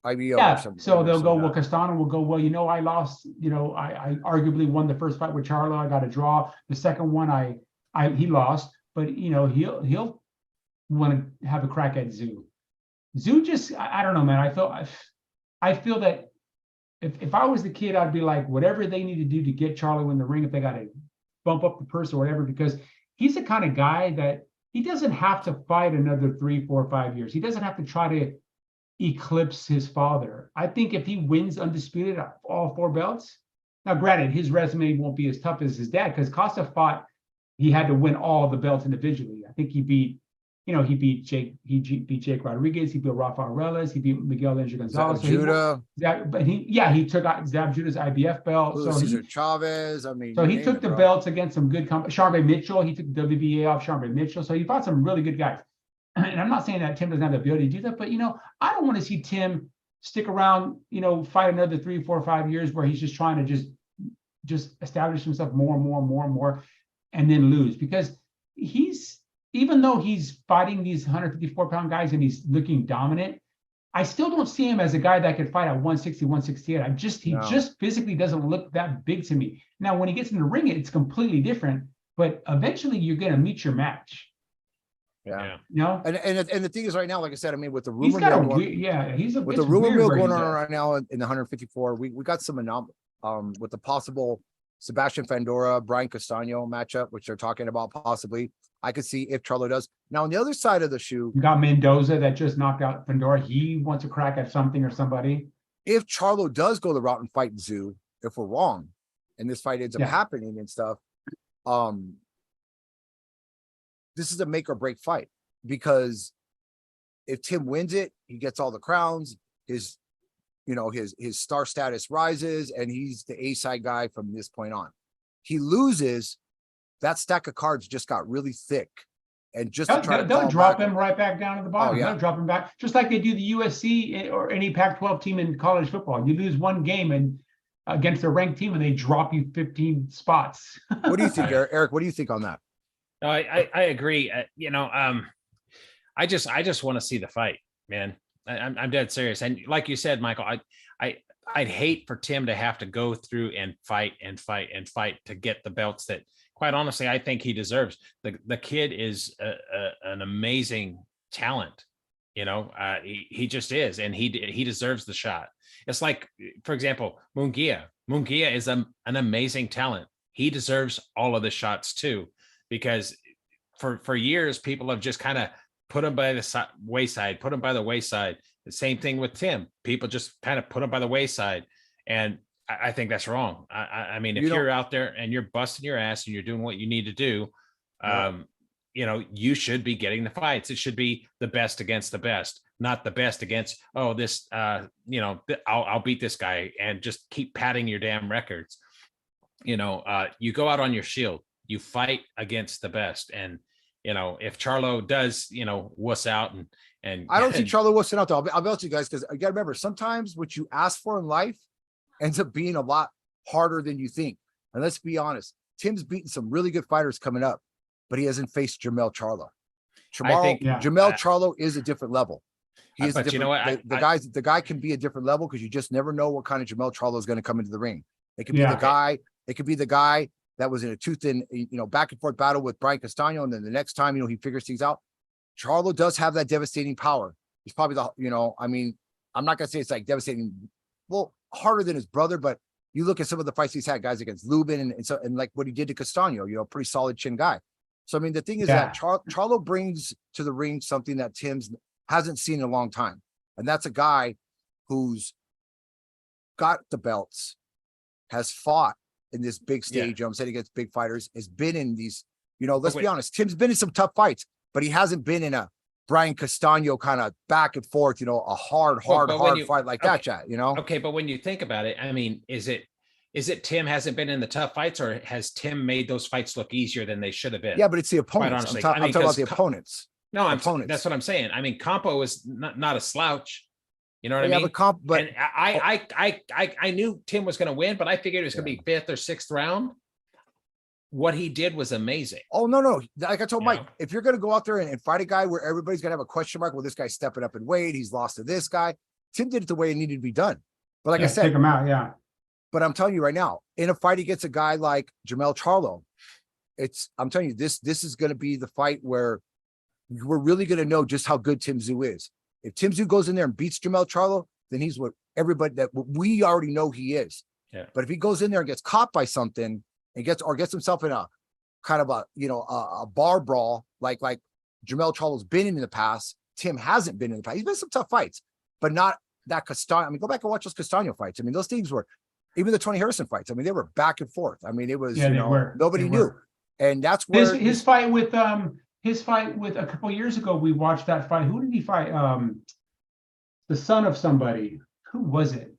IBO. Yeah, or something. so they'll go, well, Castano will go, well, you know, I lost, you know, I arguably won the first fight with Charlo. I got a draw. The second one, he lost, but you know, he'll want to have a crack at Tszyu. Tszyu just, I don't know, man. I feel that if I was the kid, I'd be like, whatever they need to do to get Charlo in the ring, if they got to bump up the purse or whatever, because he's the kind of guy that he doesn't have to fight another 3, 4, 5 years. He doesn't have to try to eclipse his father. I think if he wins undisputed all 4 belts, now granted, his resume won't be as tough as his dad because Costa fought, he had to win all the belts individually. I think he beat Jake Rodriguez, he beat Rafael Reles, he beat Miguel Angel Gonzalez. Judah. He took out Zab Judah's IBF belt. Julio Cesar Chavez. I mean, so he took the belts against some good Sharmba Mitchell. He took the WBA off Sharmba Mitchell. So he fought some really good guys. And I'm not saying that Tim doesn't have the ability to do that, but you know, I don't want to see Tim stick around, you know, fight another 3, 4, 5 years where he's just trying to just establish himself more and more, and then lose because even though he's fighting these 154-pound guys and he's looking dominant, I still don't see him as a guy that could fight at 160, 168. He just physically doesn't look that big to me. Now, when he gets in the ring, it's completely different, but eventually you're going to meet your match. Yeah. You know? And the thing is right now, like I said, I mean, with the He's rumor got mill with the rumor mill going on right now in the 154, we got some with the possible Sebastian Fandora, Brian Castano matchup, which they're talking about possibly. I could see if Charlo does. Now, on the other side of the shoe, you got Mendoza that just knocked out Fandora. He wants a crack at something or somebody. If Charlo does go the route and fight Tszyu, if we're wrong, and this fight ends up happening and stuff, this is a make or break fight because if Tim wins it, he gets all the crowns. His star status rises, and he's the A-side guy from this point on. He loses. That stack of cards just got really thick, and just they'll drop him right back down to the bottom. They'll drop him back, just like they do the USC or any Pac-12 team in college football. You lose one game and against a ranked team, and they drop you 15 spots. What do you think, Eric? What do you think on that? No, I agree. I just want to see the fight, man. I'm dead serious. And like you said, Michael, I'd hate for Tim to have to go through and fight to get the belts that, quite honestly, I think he deserves. The kid is an amazing talent. You know, he just is, and he deserves the shot. It's like, for example, Munguia. Munguia is an amazing talent. He deserves all of the shots too, because for years people have just kind of put him by the wayside. The same thing with Tim. People just kind of put him by the wayside, and I think that's wrong. I mean, if you're out there and you're busting your ass and you're doing what you need to do, you know, you should be getting the fights. It should be the best against the best, not the best against, I'll beat this guy and just keep padding your damn records. You know, you go out on your shield, you fight against the best. And, you know, if Charlo does, you know, wuss out and I don't see Charlo wussing out though. I'll be honest with you guys, because you got to remember, sometimes what you ask for in life ends up being a lot harder than you think. And let's be honest, Tim's beaten some really good fighters coming up, but he hasn't faced Jermell Charlo. Jermell Charlo is a different level. He is, but you know what? The guy can be a different level because you just never know what kind of Jermell Charlo is going to come into the ring. It could be the guy. It could be the guy that was in a tooth and back and forth battle with Brian Castano, and then the next time he figures things out. Charlo does have that devastating power. He's probably I mean, I'm not gonna say it's like devastating, well, harder than his brother, but you look at some of the fights he's had, guys against Lubin and like what he did to Castano, pretty solid chin guy. So I mean, the thing is that Charlo brings to the ring something that Tim's hasn't seen in a long time, and that's a guy who's got the belts, has fought in this big stage. I'm saying against big fighters, has been in these. Let's be honest. Tim's been in some tough fights, but he hasn't been in a Brian Castano kind of back and forth. A hard fight like that, chat. Okay, but when you think about it, I mean, is it Tim hasn't been in the tough fights, or has Tim made those fights look easier than they should have been? Yeah, but it's the opponents. Honestly, I'm talking about the opponents. No, opponents. That's what I'm saying. I mean, Campo is not a slouch. You know what I mean? But and I knew Tim was going to win, but I figured it was going to be 5th or 6th round. What he did was amazing. Oh, no. Like I told Mike, if you're going to go out there and fight a guy where everybody's going to have a question mark, well, this guy's stepping up in weight, he's lost to this guy. Tim did it the way it needed to be done. But like I said, take him out, yeah. But I'm telling you right now, in a fight against a guy like Jermell Charlo, I'm telling you, this is going to be the fight where we're really going to know just how good Tim Tszyu is. If Tim Tszyu goes in there and beats Jermell Charlo, then he's what we already know he is. Yeah. But if he goes in there and gets caught by something and gets himself in a kind of a bar brawl like Jermell Charlo's been in the past, Tim hasn't been in the past. He's been in some tough fights, but not that Castano. I mean, go back and watch those Castano fights. I mean, those things were, even the Tony Harrison fights, I mean, they were back and forth. I mean, it was, nobody knew. And that's where his fight with a couple of years ago, we watched that fight. Who did he fight? The son of somebody. Who was it?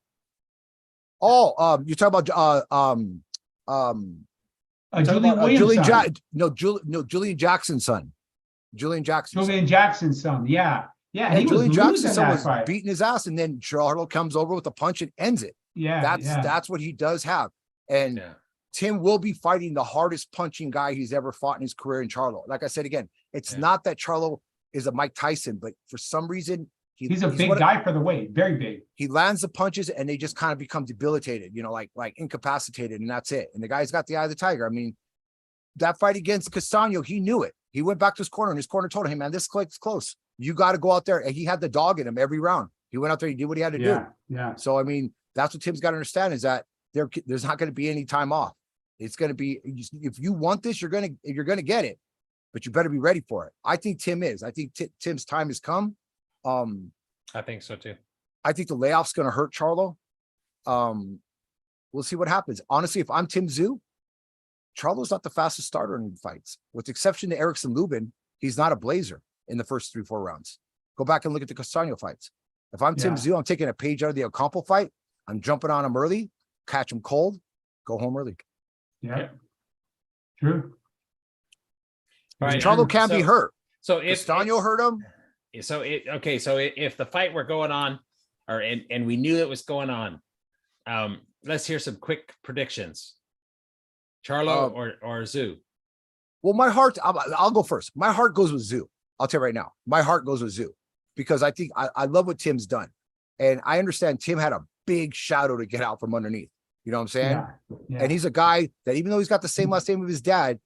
Oh, you're talking about Julian Williams. Julian Jackson's son. Julian Jackson's son. Yeah. Yeah, Julian Jackson's son was beating his ass, and then Charlo comes over with a punch and ends it. Yeah, that's what he does have. And Tim will be fighting the hardest punching guy he's ever fought in his career in Charlo. Like I said again, it's not that Charlo is a Mike Tyson, but for some reason he's a big guy for the weight, very big. He lands the punches and they just kind of become debilitated, like incapacitated, and that's it. And the guy's got the eye of the tiger. I mean, that fight against Castano, he knew it. He went back to his corner, and his corner told him, "Hey man, this is close. You got to go out there." And he had the dog in him every round. He went out there, he did what he had to do. Yeah. So I mean, that's what Tim's got to understand, is that there's not going to be any time off. It's going to be, if you want this, you're going to get it, but you better be ready for it. I think Tim is. I think Tim's time has come. I think so too. I think the layoff's going to hurt Charlo. We'll see what happens. Honestly, if I'm Tim Tszyu, Charlo's not the fastest starter in fights. With the exception to Erickson Lubin, he's not a blazer in the first 3-4 rounds. Go back and look at the Castano fights. If I'm Tim Tszyu, I'm taking a page out of the Ocampo fight. I'm jumping on him early, catch him cold, go home early. Yeah. True. Right. Charlo can be hurt. So if Castano hurt him. So if the fight were going on, and we knew it was going on, let's hear some quick predictions. Charlo or Tszyu? Well, my heart, I'll go first. My heart goes with Tszyu. I'll tell you right now. My heart goes with Tszyu, because I think I love what Tim's done. And I understand Tim had a big shadow to get out from underneath. You know what I'm saying? Yeah. And he's a guy that, even though he's got the same last name of his dad,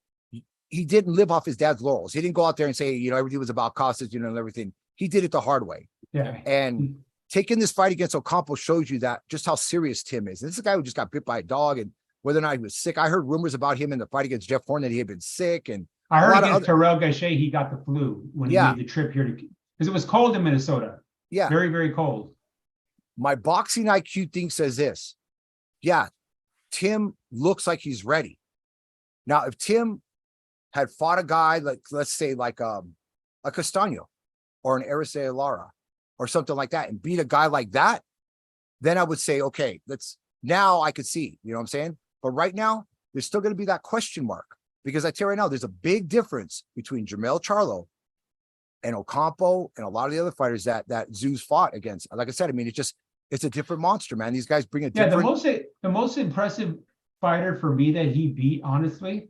he didn't live off his dad's laurels. He didn't go out there and say, everything was about Costas, and everything. He did it the hard way. Yeah. And taking this fight against Ocampo shows you that just how serious Tim is. And this is a guy who just got bit by a dog, and whether or not he was sick. I heard rumors about him in the fight against Jeff Horn that he had been sick. And I heard against Terrell Gachet, he got the flu when he made the trip here because it was cold in Minnesota. Yeah. Very, very cold. My boxing IQ thing says this. Yeah. Tim looks like he's ready. Now, if Tim had fought a guy like, let's say, like a Castano or an Araceli Lara or something like that, and beat a guy like that, then I would say, okay, now I could see, you know what I'm saying? But right now, there's still going to be that question mark, because I tell you right now, there's a big difference between Jermell Charlo and Ocampo and a lot of the other fighters that Tszyu's fought against. Like I said, I mean, it's a different monster, man. These guys bring a different. The most impressive fighter for me that he beat, honestly,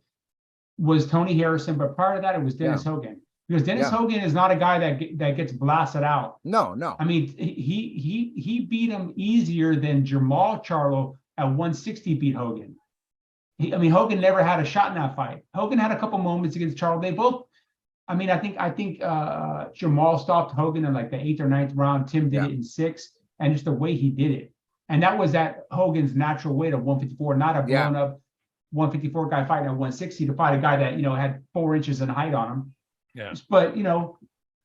was Tony Harrison. But prior to that, it was Dennis Hogan, because Dennis Hogan is not a guy that gets blasted out. No. I mean, he beat him easier than Jermall Charlo at 160 beat Hogan. Hogan never had a shot in that fight. Hogan had a couple moments against Charlo. I mean, I think Jamal stopped Hogan in like the 8th or 9th round. Tim did Yeah. it in 6, and just the way he did it. And that was at Hogan's natural weight of 154, not a Yeah. blown up 154 guy fighting at 160 to fight a guy that, had 4 inches in height on him. Yeah. But,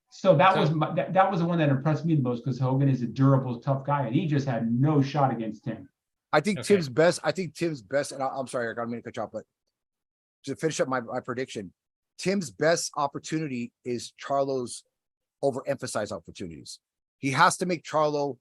so that So- was that was the one that impressed me the most, because Hogan is a durable, tough guy, and he just had no shot against Tim. I think Okay. Tim's best, and I'm sorry, Eric, I don't mean to cut you off, but to finish up my prediction, Tim's best opportunity is Charlo's overemphasized opportunities. He has to make Charlo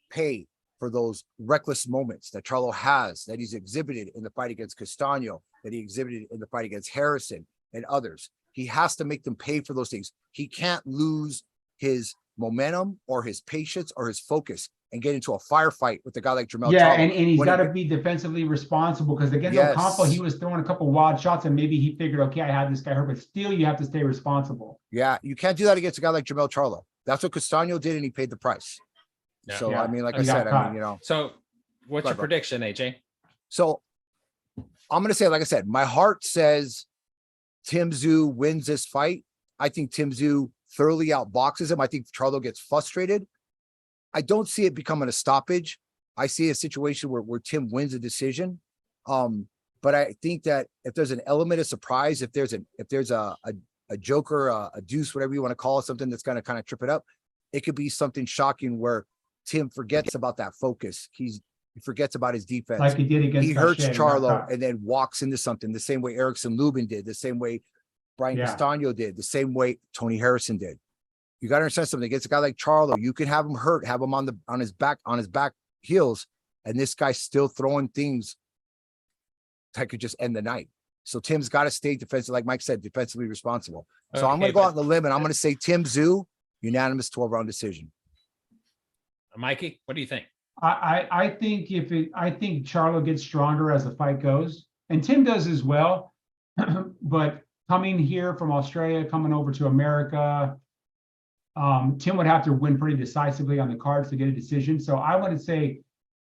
pay for those reckless moments that Charlo has, that he's exhibited in the fight against Castano, that he exhibited in the fight against Harrison and others. He has to make them pay for those things. He can't lose his momentum or his patience or his focus and get into a firefight with a guy like Jermell Yeah, Charlo. and he's When he got to get- be defensively responsible, because against Yes. Ocampo, he was throwing a couple wild shots, and maybe he figured, okay, I had this guy hurt, but still you have to stay responsible. Yeah, you can't do that against a guy like Jermell Charlo. That's what Castano did, and he paid the price. Yeah. So Yeah. I mean, like He I got said, caught. So what's Sorry, your bro. prediction, AJ? So I'm gonna say, like I said, my heart says Tim Tszyu wins this fight. I think Tim Tszyu thoroughly outboxes him. I think Charlo gets frustrated. I don't see it becoming a stoppage. I see a situation where Tim wins a decision. But I think that if there's an element of surprise, if there's a joker, a deuce, whatever you want to call it, something that's gonna kind of trip it up, it could be something shocking where Tim forgets about that focus. He forgets about his defense. Like he did against He hurts Gausha and got Charlo caught. and then walks into something the same way Erickson Lubin did, the same way Brian Yeah. Castano did, the same way Tony Harrison did. You got to understand something. Against a guy like Charlo, you can have him hurt, have him on his back heels, and this guy's still throwing things that could just end the night. So Tim's got to stay defensive, like Mike said, defensively responsible. So I'm going Okay, to go out but- on the limb and I'm going to say Tim Tszyu, unanimous 12-round decision. Mikey, what do you think? I think I think Charlo gets stronger as the fight goes, and Tim does as well. But coming here from Australia, coming over to America, Tim would have to win pretty decisively on the cards to get a decision. So I would say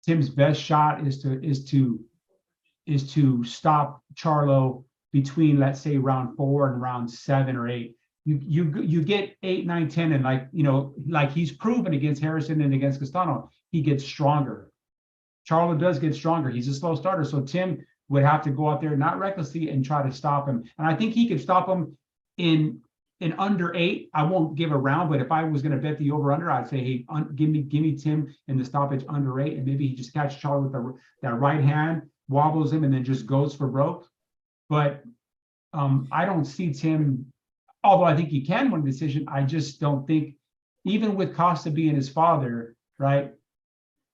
Tim's best shot is to stop Charlo between, let's say, round 4 and round 7 or 8. You get 8, 9, 10, and like he's proven against Harrison and against Castano, he gets stronger. Charlo does get stronger. He's a slow starter, so Tim would have to go out there not recklessly and try to stop him. And I think he could stop him in under 8. I won't give a round, but if I was going to bet the over under, I'd say, hey, give me Tim in the stoppage under 8, and maybe he just catches Charlo with that right hand, wobbles him, and then just goes for broke. But I don't see Tim. Although I think he can win a decision, I just don't think, even with Costa being his father, right?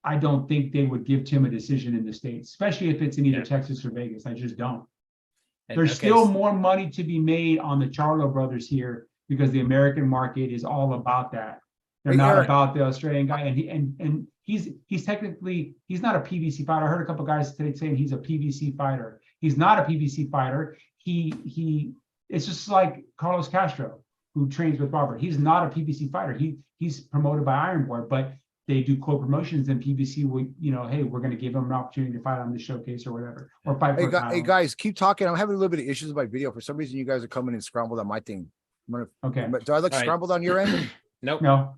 I don't think they would give Tim a decision in the States, especially if it's in either Yeah. Texas or Vegas. I just don't. And- There's okay, still so- more money to be made on the Charlo brothers here, because the American market is all about that. They're Hey, not Eric. about the Australian guy, and he's technically, he's not a PBC fighter. I heard a couple guys today saying he's a PBC fighter. He's not a PBC fighter. It's just like Carlos Castro, who trains with Robert. He's not a PBC fighter. He's promoted by Iron Boy, but they do co-promotions, and PBC will, hey, we're going to give him an opportunity to fight on the showcase or whatever, or fight for a title. Hey guys, keep talking. I'm having a little bit of issues with my video. For some reason, you guys are coming and scrambled on my thing. Okay. Do I look All right. scrambled on your end? Nope. No.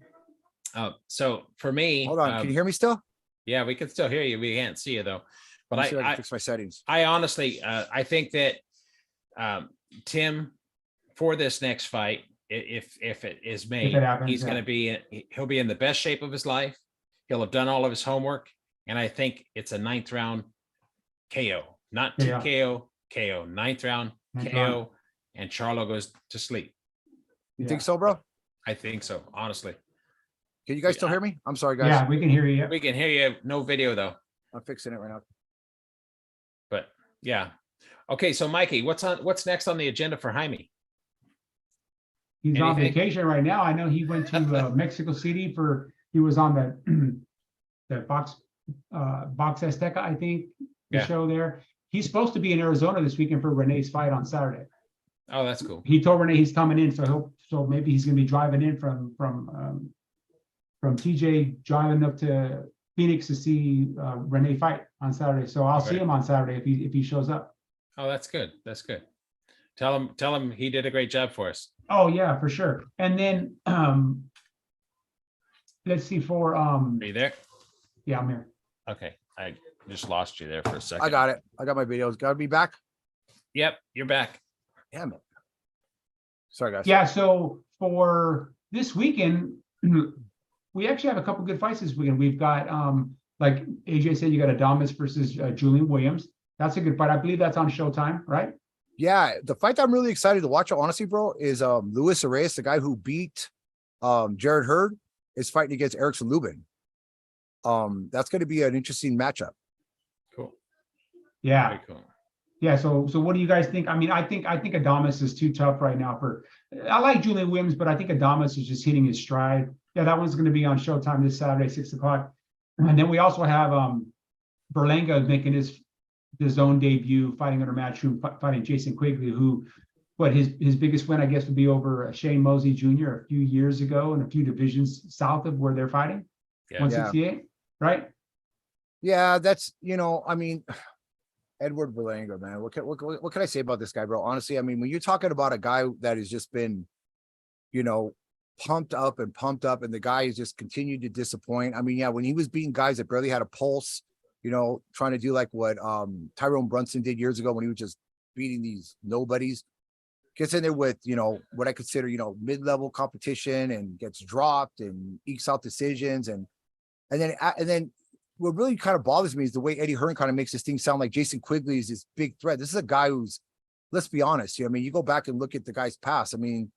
So for me, Hold on. Can you hear me still? yeah, we can still hear you. We can't see you though. But Let me see if I can I fix my settings. honestly, I think that Tim, for this next fight, if it is made, happens, he's yeah. going to be, he'll be in the best shape of his life. He'll have done all of his homework. And I think it's a 9th round KO, not Yeah. TKO, KO, 9th round Ninth KO, round. and Charlo goes to sleep. You Yeah. think so, bro? I think so, honestly. Can you guys still hear me? I'm sorry, guys. Yeah, we can hear you. We can hear you. No video though, I'm fixing it right now. but yeah. Okay, so Mikey, what's next on the agenda for Jaime? He's on Anything? vacation right now. I know he went to Mexico City he was on the Box Azteca, I think, the Yeah. show there. He's supposed to be in Arizona this weekend for Renee's fight on Saturday. Oh, that's cool. He told Renee he's coming in, so maybe he's gonna be driving in from TJ, driving up to Phoenix to see Renee fight on Saturday. So I'll see Okay. him on Saturday if he shows up. Oh, that's good. That's good. Tell him he did a great job for us. Oh, yeah, for sure. And then, let's see for, Are you there? yeah, I'm here. Okay, I just lost you there for a second. I got it. I got my videos. Gotta be back. Yep, you're back. Damn it. Sorry, guys. Yeah, so for this weekend, we actually have a couple good fights this weekend. We've got, like AJ said, you got Adames versus Julian Williams. That's a good fight. I believe that's on Showtime, right? Yeah, the fight that I'm really excited to watch, honestly, bro, is Luis Reyes, the guy who beat Jared Hurd, is fighting against Erickson Lubin. That's going to be an interesting matchup. Cool. Yeah. Very cool. Yeah, so what do you guys think? I mean, I think Adames is too tough right now for. I like Julian Williams, but I think Adames is just hitting his stride. Yeah, that one's going to be on Showtime this Saturday, 6 o'clock. And then we also have Berlanga making his own debut, fighting under Matchroom, fighting Jason Quigley, who, his biggest win, I guess, would be over Shane Mosey Jr. a few years ago and a few divisions south of where they're fighting, Yeah. 168, right? Yeah, that's, I mean, Edward Berlanga, man. What can I say about this guy, bro? Honestly, I mean, when you're talking about a guy that has just been, pumped up, and the guy has just continued to disappoint. I mean, yeah, when he was beating guys that barely had a pulse, trying to do like what Tyrone Brunson did years ago when he was just beating these nobodies, gets in there with, what I consider, mid-level competition and gets dropped and ekes out decisions. And then what really kind of bothers me is the way Eddie Hearn kind of makes this thing sound like Jason Quigley is this big threat. This is a guy who's, let's be honest, I mean, you go back and look at the guy's past. I mean,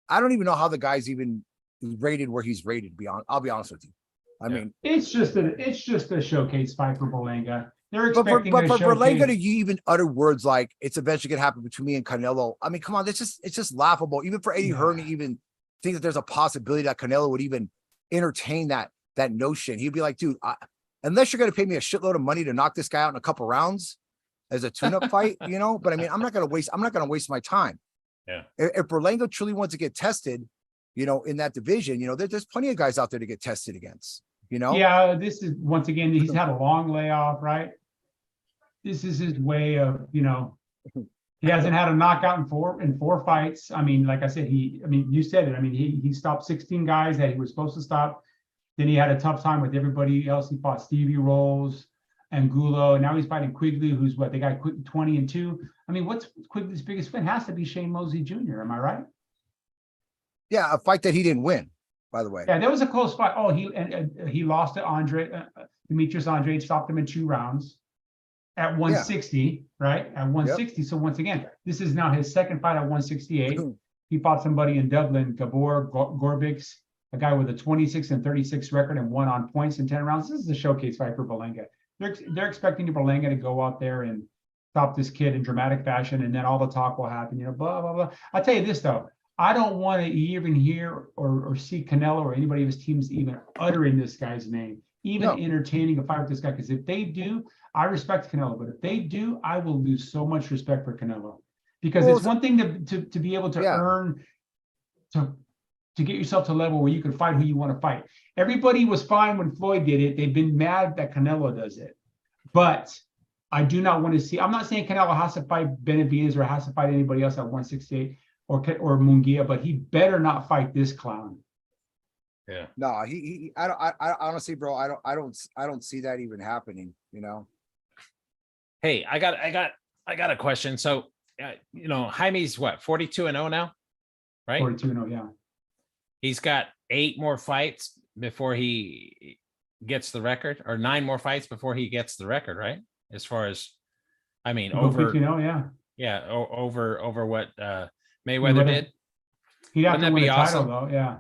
I don't even know how the guy's even rated where he's rated. I'll be honest with you. I mean, It's just a showcase fight for Berlanga. They're but for expecting a Berlanga to showcase. even utter words like it's eventually gonna happen between me and Canelo. I mean, come on, it's just laughable. Even for Eddie Hearn to even think that there's a possibility that Canelo would even entertain that notion. He'd be like, dude, unless you're gonna pay me a shitload of money to knock this guy out in a couple rounds as a tune-up fight, But I mean, I'm not gonna waste my time. Yeah. If Berlanga truly wants to get tested, in that division, there's plenty of guys out there to get tested against. Yeah, this is, once again, he's had a long layoff, right? This is his way of, he hasn't had a knockout in four fights. I mean, like I said, you said it. I mean, he stopped 16 guys that he was supposed to stop. Then he had a tough time with everybody else. He fought Stevie Rolls and Gulo, and now he's fighting Quigley, who's they got 20-2. I mean, what's Quigley's biggest win? Has to be Shane Mosey Jr. Am I right? Yeah, a fight that he didn't win, by the way. Yeah, there was a close fight. Oh, he lost to Demetrius Andrade, stopped him in 2 rounds at 160, right? At 160. Yep. So once again, this is now his second fight at 168. He fought somebody in Dublin, Gabor Gorbix, a guy with a 26-36 record and won on points in 10 rounds. This is a showcase fight for Berlanga. They're expecting Berlanga to go out there and stop this kid in dramatic fashion, and then all the talk will happen, blah, blah, blah. I'll tell you this, though. I don't want to even hear or see Canelo or anybody of his teams even uttering this guy's name, even entertaining a fight with this guy. Because if they do, I respect Canelo. But if they do, I will lose so much respect for Canelo. Because it's one thing to be able to earn, to get yourself to a level where you can fight who you want to fight. Everybody was fine when Floyd did it. They've been mad that Canelo does it. But I do not want to see, I'm not saying Canelo has to fight Benavidez or has to fight anybody else at 168 or Munguia, but he better not fight this clown. Yeah. No, I honestly, bro, I don't see that even happening, Hey, I got a question. So, Jaime's what, 42-0 now, right? 42-0, yeah. He's got 8 more fights before he gets the record, or 9 more fights before he gets the record, right? As far as, I mean, over, over what Mayweather did. He'd have to win a title, though, yeah.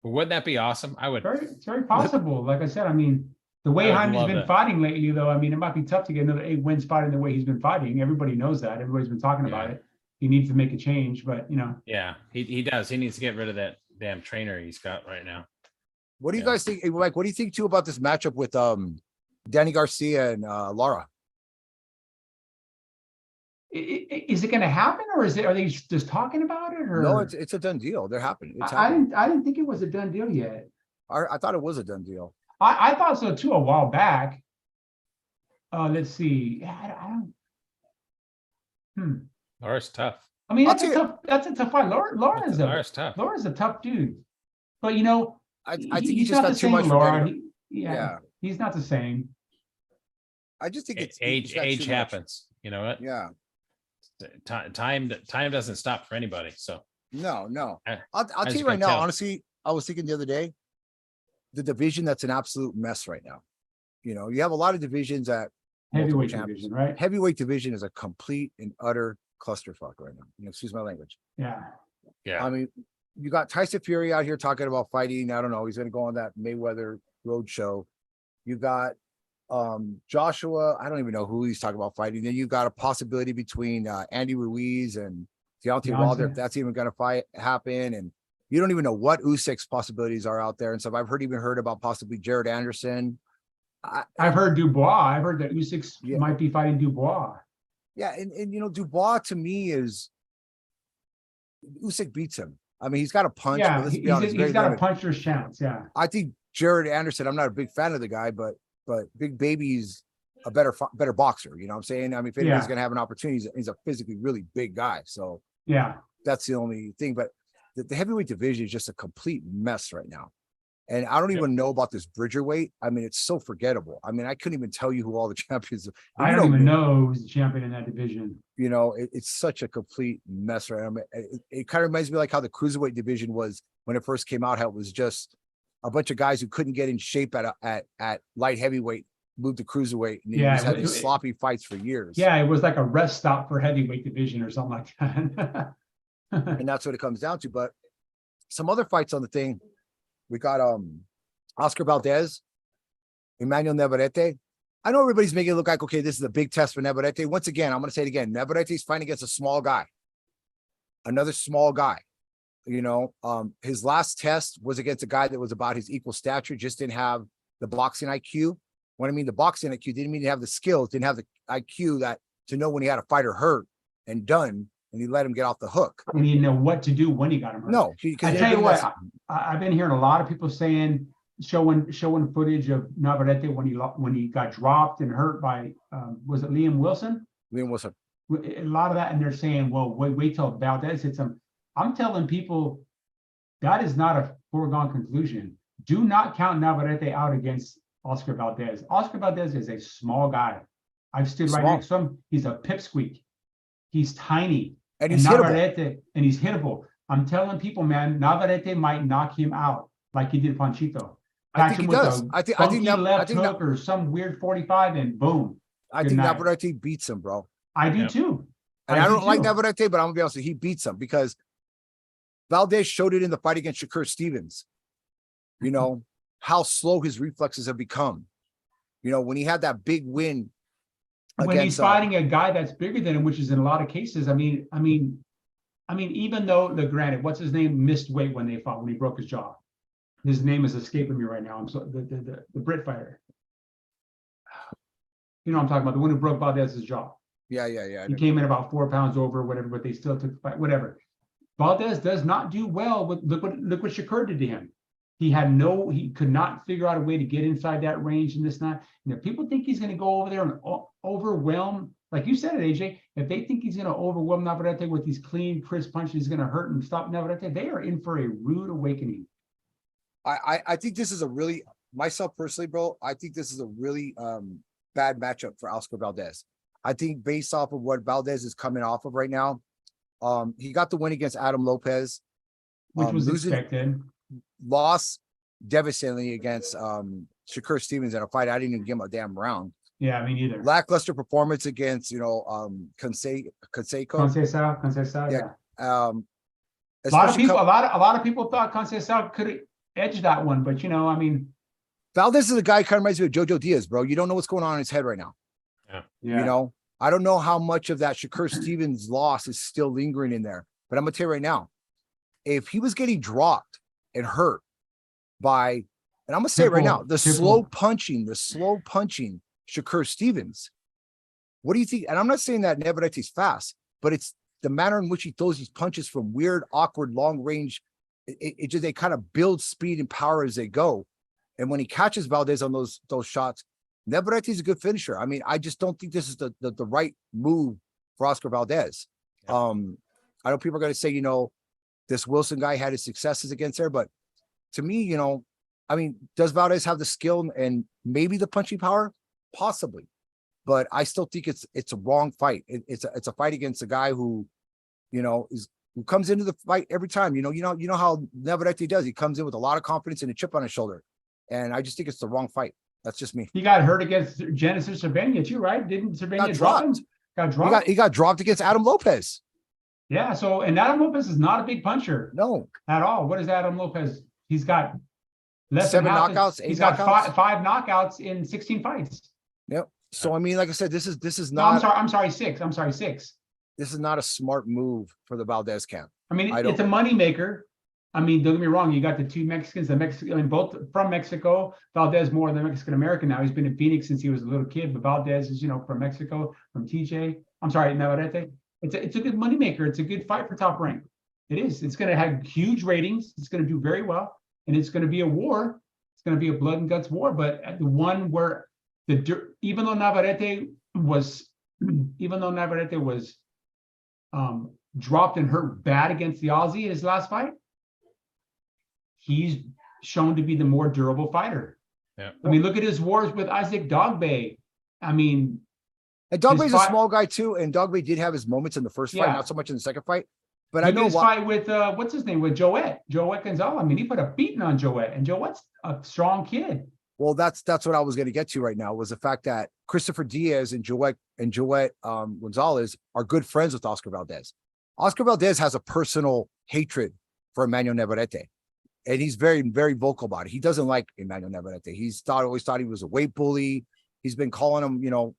Wouldn't that be awesome? It's very possible. Like I said, I mean, the way Jaime's been fighting lately, though, I mean, it might be tough to get another 8 wins fighting the way he's been fighting. Everybody knows that. Everybody's been talking about it. He needs to make a change, but Yeah, he does. He needs to get rid of that damn trainer he's got right now. What do you guys think? Like, what do you think too about this matchup with Danny Garcia and Lara? Is it going to happen, or are they just talking about it? Or no, it's a done deal. They're happening. I didn't think it was a done deal yet. I thought it was a done deal. I thought so too a while back. Let's see. I don't. Laura's tough. I mean, I'll that's a tell you- tough, that's a tough fight. Laura's tough. Laura's a tough dude. But you know, I think he he's just not got the too same much for Laura. getting. Yeah, Yeah. he's not the same. I just think it's Age he's got too much. happens. You know what? Yeah. Time doesn't stop for anybody. So No. Eh, I'll tell as you you right can now, tell. honestly, I was thinking the other day, the division that's an absolute mess right now. You know, you have a lot of divisions at multiple Heavyweight champions. division, right? Heavyweight division is a complete and utter clusterfuck right now. You know, excuse my language. Yeah. yeah, I mean, you got Tyson Fury out here talking about fighting. I don't know. He's going to go on that Mayweather road show. You got Joshua. I don't even know who he's talking about fighting. Then you got a possibility between Andy Ruiz and Deontay Wilder, if Deontay. that's even going to happen. And you don't even know what Usyk's possibilities are out there and stuff. I've heard about possibly Jared Anderson. I've heard Dubois. I've heard that Usyk Yeah. might be fighting Dubois. Yeah, and you know, Dubois to me is Usyk beats him. I mean, he's got a punch, Yeah, but let's be honest, he's very got a limited. puncher's chance. Yeah. I think Jared Anderson, I'm not a big fan of the guy, but Big Baby's a better boxer. You know what I'm saying? I mean, if anybody's Yeah. gonna have an opportunity, he's a physically really big guy. So Yeah. that's the only thing. But the heavyweight division is just a complete mess right now. And I don't Yep. even know about this Bridger weight. I mean, it's so forgettable. I mean, I couldn't even tell you who all the champions are. I You don't even me. know who's the champion in that division. You know, it's such a complete mess right now. I mean, it kind of reminds me like how the cruiserweight division was when it first came out, how it was just a bunch of guys who couldn't get in shape at light heavyweight, moved to cruiserweight, and you Yeah, just had it- these it- sloppy fights for years. Yeah, it was like a rest stop for heavyweight division or something like that. And that's what it comes down to. But some other fights on the thing, we got Oscar Valdez, Emmanuel Navarrete. I know everybody's making it look like, okay, this is a big test for Navarrete. Once again, I'm going to say it again. Navarrete's fighting against a small guy, another small guy. You know, his last test was against a guy that was about his equal stature, just didn't have the boxing IQ. When I mean the boxing IQ, didn't mean to have the skills, didn't have the IQ that to know when he had a fighter hurt and done, and he let him get off the hook. And he didn't know what to do when he got him hurt. No, I tell you what, I've been hearing a lot of people saying, showing footage of Navarrete when he got dropped and hurt by was it Liam Wilson? Liam Wilson. A lot of that, and they're saying, well, wait till Valdez hits him. I'm telling people that is not a foregone conclusion. Do not count Navarrete out against Oscar Valdez. Oscar Valdez is a small guy. I've stood right Small. next to him. He's a pipsqueak. He's tiny. And he's hittable. Navarrete, and he's hittable. I'm telling people, man, Navarrete might knock him out like he did Panchito. I Catch think him he with does. a I think funky Nav- left hook or some weird 45 and boom. I Good think night. Navarrete beats him, bro. I do Yeah. too. And I do don't like too. Navarrete, but I'm gonna be honest with you, he beats him because Valdez showed it in the fight against Shakur Stevens. You know, how slow his reflexes have become. You know, when he had that big win When he's fighting a guy that's bigger than him, which is in a lot of cases, I mean, even though granted, what's his name missed weight when they fought, when he broke his jaw. His name is escaping me right now. I'm so the Brit fighter. You know what I'm talking about, the one who broke Valdez's jaw. yeah. He came in about 4 pounds over, whatever, but they still took the fight, whatever. Valdez does not do well with look what Shakur did to him. He could not figure out a way to get inside that range and this and that. And if people think he's going to go over there and overwhelm, like you said it, AJ, if they think he's going to overwhelm Navarrete with these clean, crisp punches, he's going to hurt and stop Navarrete, they are in for a rude awakening. I think this is a really, myself personally, bro, I think this is a really bad matchup for Oscar Valdez. I think based off of what Valdez is coming off of right now, he got the win against Adam Lopez, Which was losing- expected. lost devastatingly against Shakur Stevens in a fight. I didn't even give him a damn round. Yeah, me neither. Lackluster performance against, Conseco. Conceição, Yeah. yeah. A Especially lot of people thought Conceição could have edged that one, but Valdez is a guy kind of reminds me of Jojo Diaz, bro. You don't know what's going on in his head right now. yeah. You know, I don't know how much of that Shakur Stevens loss is still lingering in there, but I'm gonna tell you right now, if he was getting dropped and hurt by, and I'm gonna say it right now, the slow punching Shakur Stevens, what do you think? And I'm not saying that Navarrete's fast, but it's the manner in which he throws these punches from weird, awkward, long range. They kind of build speed and power as they go. And when he catches Valdez on those shots, Navarrete is a good finisher. I mean, I just don't think this is the right move for Oscar Valdez. I know people are going to say, you know, this Wilson guy had his successes against her, but to me, you know, I mean, does Valdez have the skill and maybe the punching power? Possibly, but I still think it's a wrong fight. It's a fight against a guy who, you know, who comes into the fight every time. You know how Navarrete does. He comes in with a lot of confidence and a chip on his shoulder, and I just think it's the wrong fight. That's just me. He got hurt against Genesis Cervenia too, right? Didn't Cervenia drop him? Got dropped. He got dropped against Adam Lopez. Yeah. So, and Adam Lopez is not a big puncher No, at all. What is Adam Lopez? He's got less 7 than half knockouts, 8 He's got knockouts. five knockouts in 16 fights. Yep. So I mean, like I said, this is No, not. I'm sorry, six. I'm sorry, six. This is not a smart move for the Valdez camp. I mean, I it's a moneymaker. I mean, don't get me wrong. You got the two Mexicans, I mean, both from Mexico. Valdez more than Mexican American now. He's been in Phoenix since he was a little kid, but Valdez is, you know, from Mexico, from TJ. I'm sorry, Navarrete. It's a good moneymaker. It's a good fight for Top Rank. It is. It's going to have huge ratings. It's going to do very well, and it's going to be a war. It's going to be a blood and guts war. But the one where even though Navarrete was dropped and hurt bad against the Aussie in his last fight, he's shown to be the more durable fighter. Yeah. I mean, look at his wars with Isaac Dogboe. I mean, And Dogboe's a fight- small guy too, and Dogboe did have his moments in the first fight, Yeah. not so much in the second fight. But I look at know his why. fight with what's his name, with Joet Gonzalez. I mean, he put a beating on Joet, and Joet's a strong kid. Well, that's what I was going to get to right now, was the fact that Christopher Diaz and Joet Gonzalez are good friends with Oscar Valdez. Oscar Valdez has a personal hatred for Emmanuel Navarrete, and he's very, very vocal about it. He doesn't like Emmanuel Navarrete. Always thought he was a weight bully. He's been calling him, he Called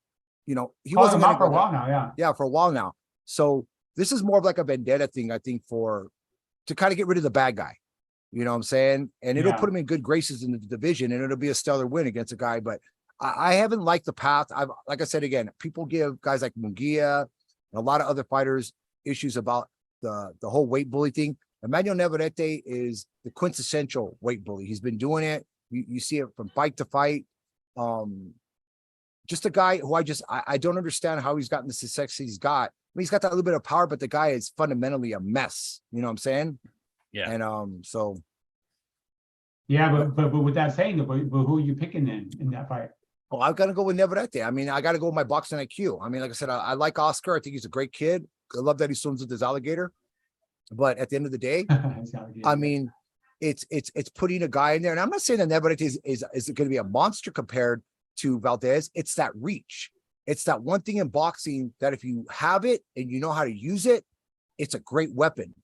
wasn't him gonna out for a go while there. now, yeah. Yeah, for a while now. So this is more of like a vendetta thing, I think, to kind of get rid of the bad guy. You know what I'm saying? And it'll Yeah. put him in good graces in the division, and it'll be a stellar win against a guy. But I haven't liked the path. Like I said again, people give guys like Munguia and a lot of other fighters issues about the whole weight bully thing. Emmanuel Navarrete is the quintessential weight bully. He's been doing it. You see it from fight to fight. Just a guy who I don't understand how he's gotten the success he's got. I mean, he's got that little bit of power, but the guy is fundamentally a mess. You know what I'm saying? Yeah. And so Yeah, but with that saying, but who are you picking in that fight? well, I've got to go with Navarrete. I mean, I got to go with my boxing IQ. I mean, like I said, I like Oscar. I think he's a great kid. I love that he swims with his alligator. But at the end of the day, I mean, it's putting a guy in there. And I'm not saying that Navarrete is going to be a monster compared to Valdez. It's that reach. It's that one thing in boxing that if you have it and you know how to use it, it's a great weapon.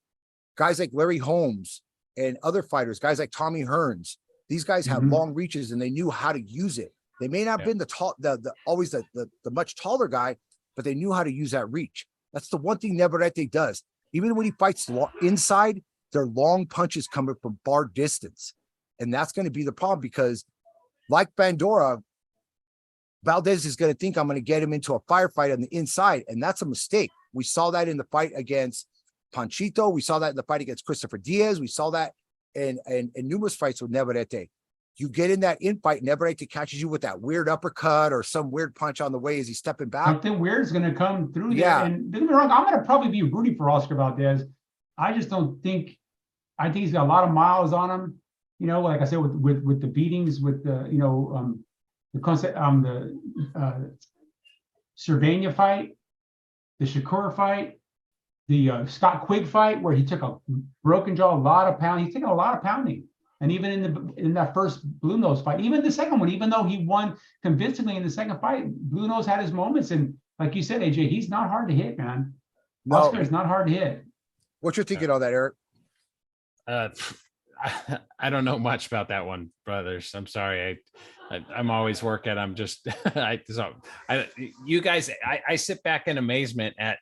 Guys like Larry Holmes and other fighters, guys like Tommy Hearns, these guys have Mhm. long reaches and they knew how to use it. They may not have been always the much taller guy, but they knew how to use that reach. That's the one thing Navarrete does. Even when he fights inside, their long punches coming from far distance. And that's going to be the problem because like Bandora, Valdez is going to think I'm going to get him into a firefight on the inside. And that's a mistake. We saw that in the fight against Panchito. We saw that in the fight against Christopher Diaz. We saw that in numerous fights with Navarrete. You get in that fight, Navarrete catches you with that weird uppercut or some weird punch on the way as he's stepping back. Something weird is going to come through there. Yeah. And don't get me wrong, I'm going to probably be rooting for Oscar Valdez. I just don't think. I think he's got a lot of miles on him. You know, like I said, with the beatings, with the the concept, the Cervenia fight, the Shakur fight, the Scott Quigg fight, where he took a broken jaw, a lot of pounding. He's taken a lot of pounding. And even in that first Blue Nose fight, even the second one, even though he won convincingly in the second fight, Blue Nose had his moments. And like you said, AJ, he's not hard to hit, man. No. Oscar is not hard to hit. What you're thinking on that, Eric? I don't know much about that one, brothers. I'm sorry. I'm always working. I'm just, you guys, I sit back in amazement at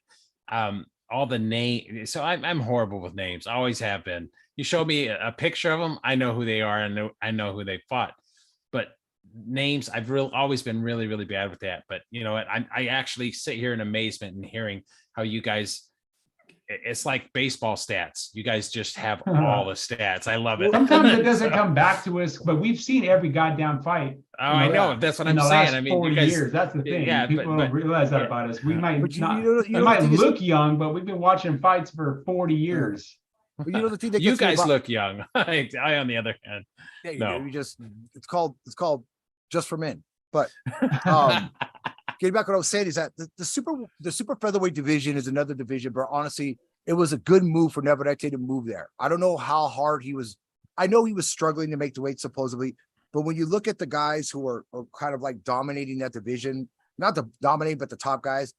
all the names. So I'm horrible with names. Always have been. You show me a picture of them, I know who they are and I know who they fought. But names, I've always been really, really bad with that. But you know what? I actually sit here in amazement and hearing how you guys it's like baseball stats. You guys just have all the stats. I love it. Sometimes it doesn't So- come back to us, but we've seen every goddamn fight Oh, I know. Yeah. That's what in I'm the saying. last I mean, you 40 guys, years. That's the thing. yeah, People but- don't realize that yeah. about us. We might But not, you it know the might thing is- look young, but we've been watching fights for 40 years. But you know the thing that you gets me guys about- look young. I, on the other hand, Yeah, you no. do. You just it's called just for men. But getting back to what I was saying is that the super featherweight division is another division, but honestly, it was a good move for Navarrete to move there. I don't know how hard he was. I know he was struggling to make the weight supposedly, but when you look at the guys who are kind of like dominating that division, not the dominate, but the top guys,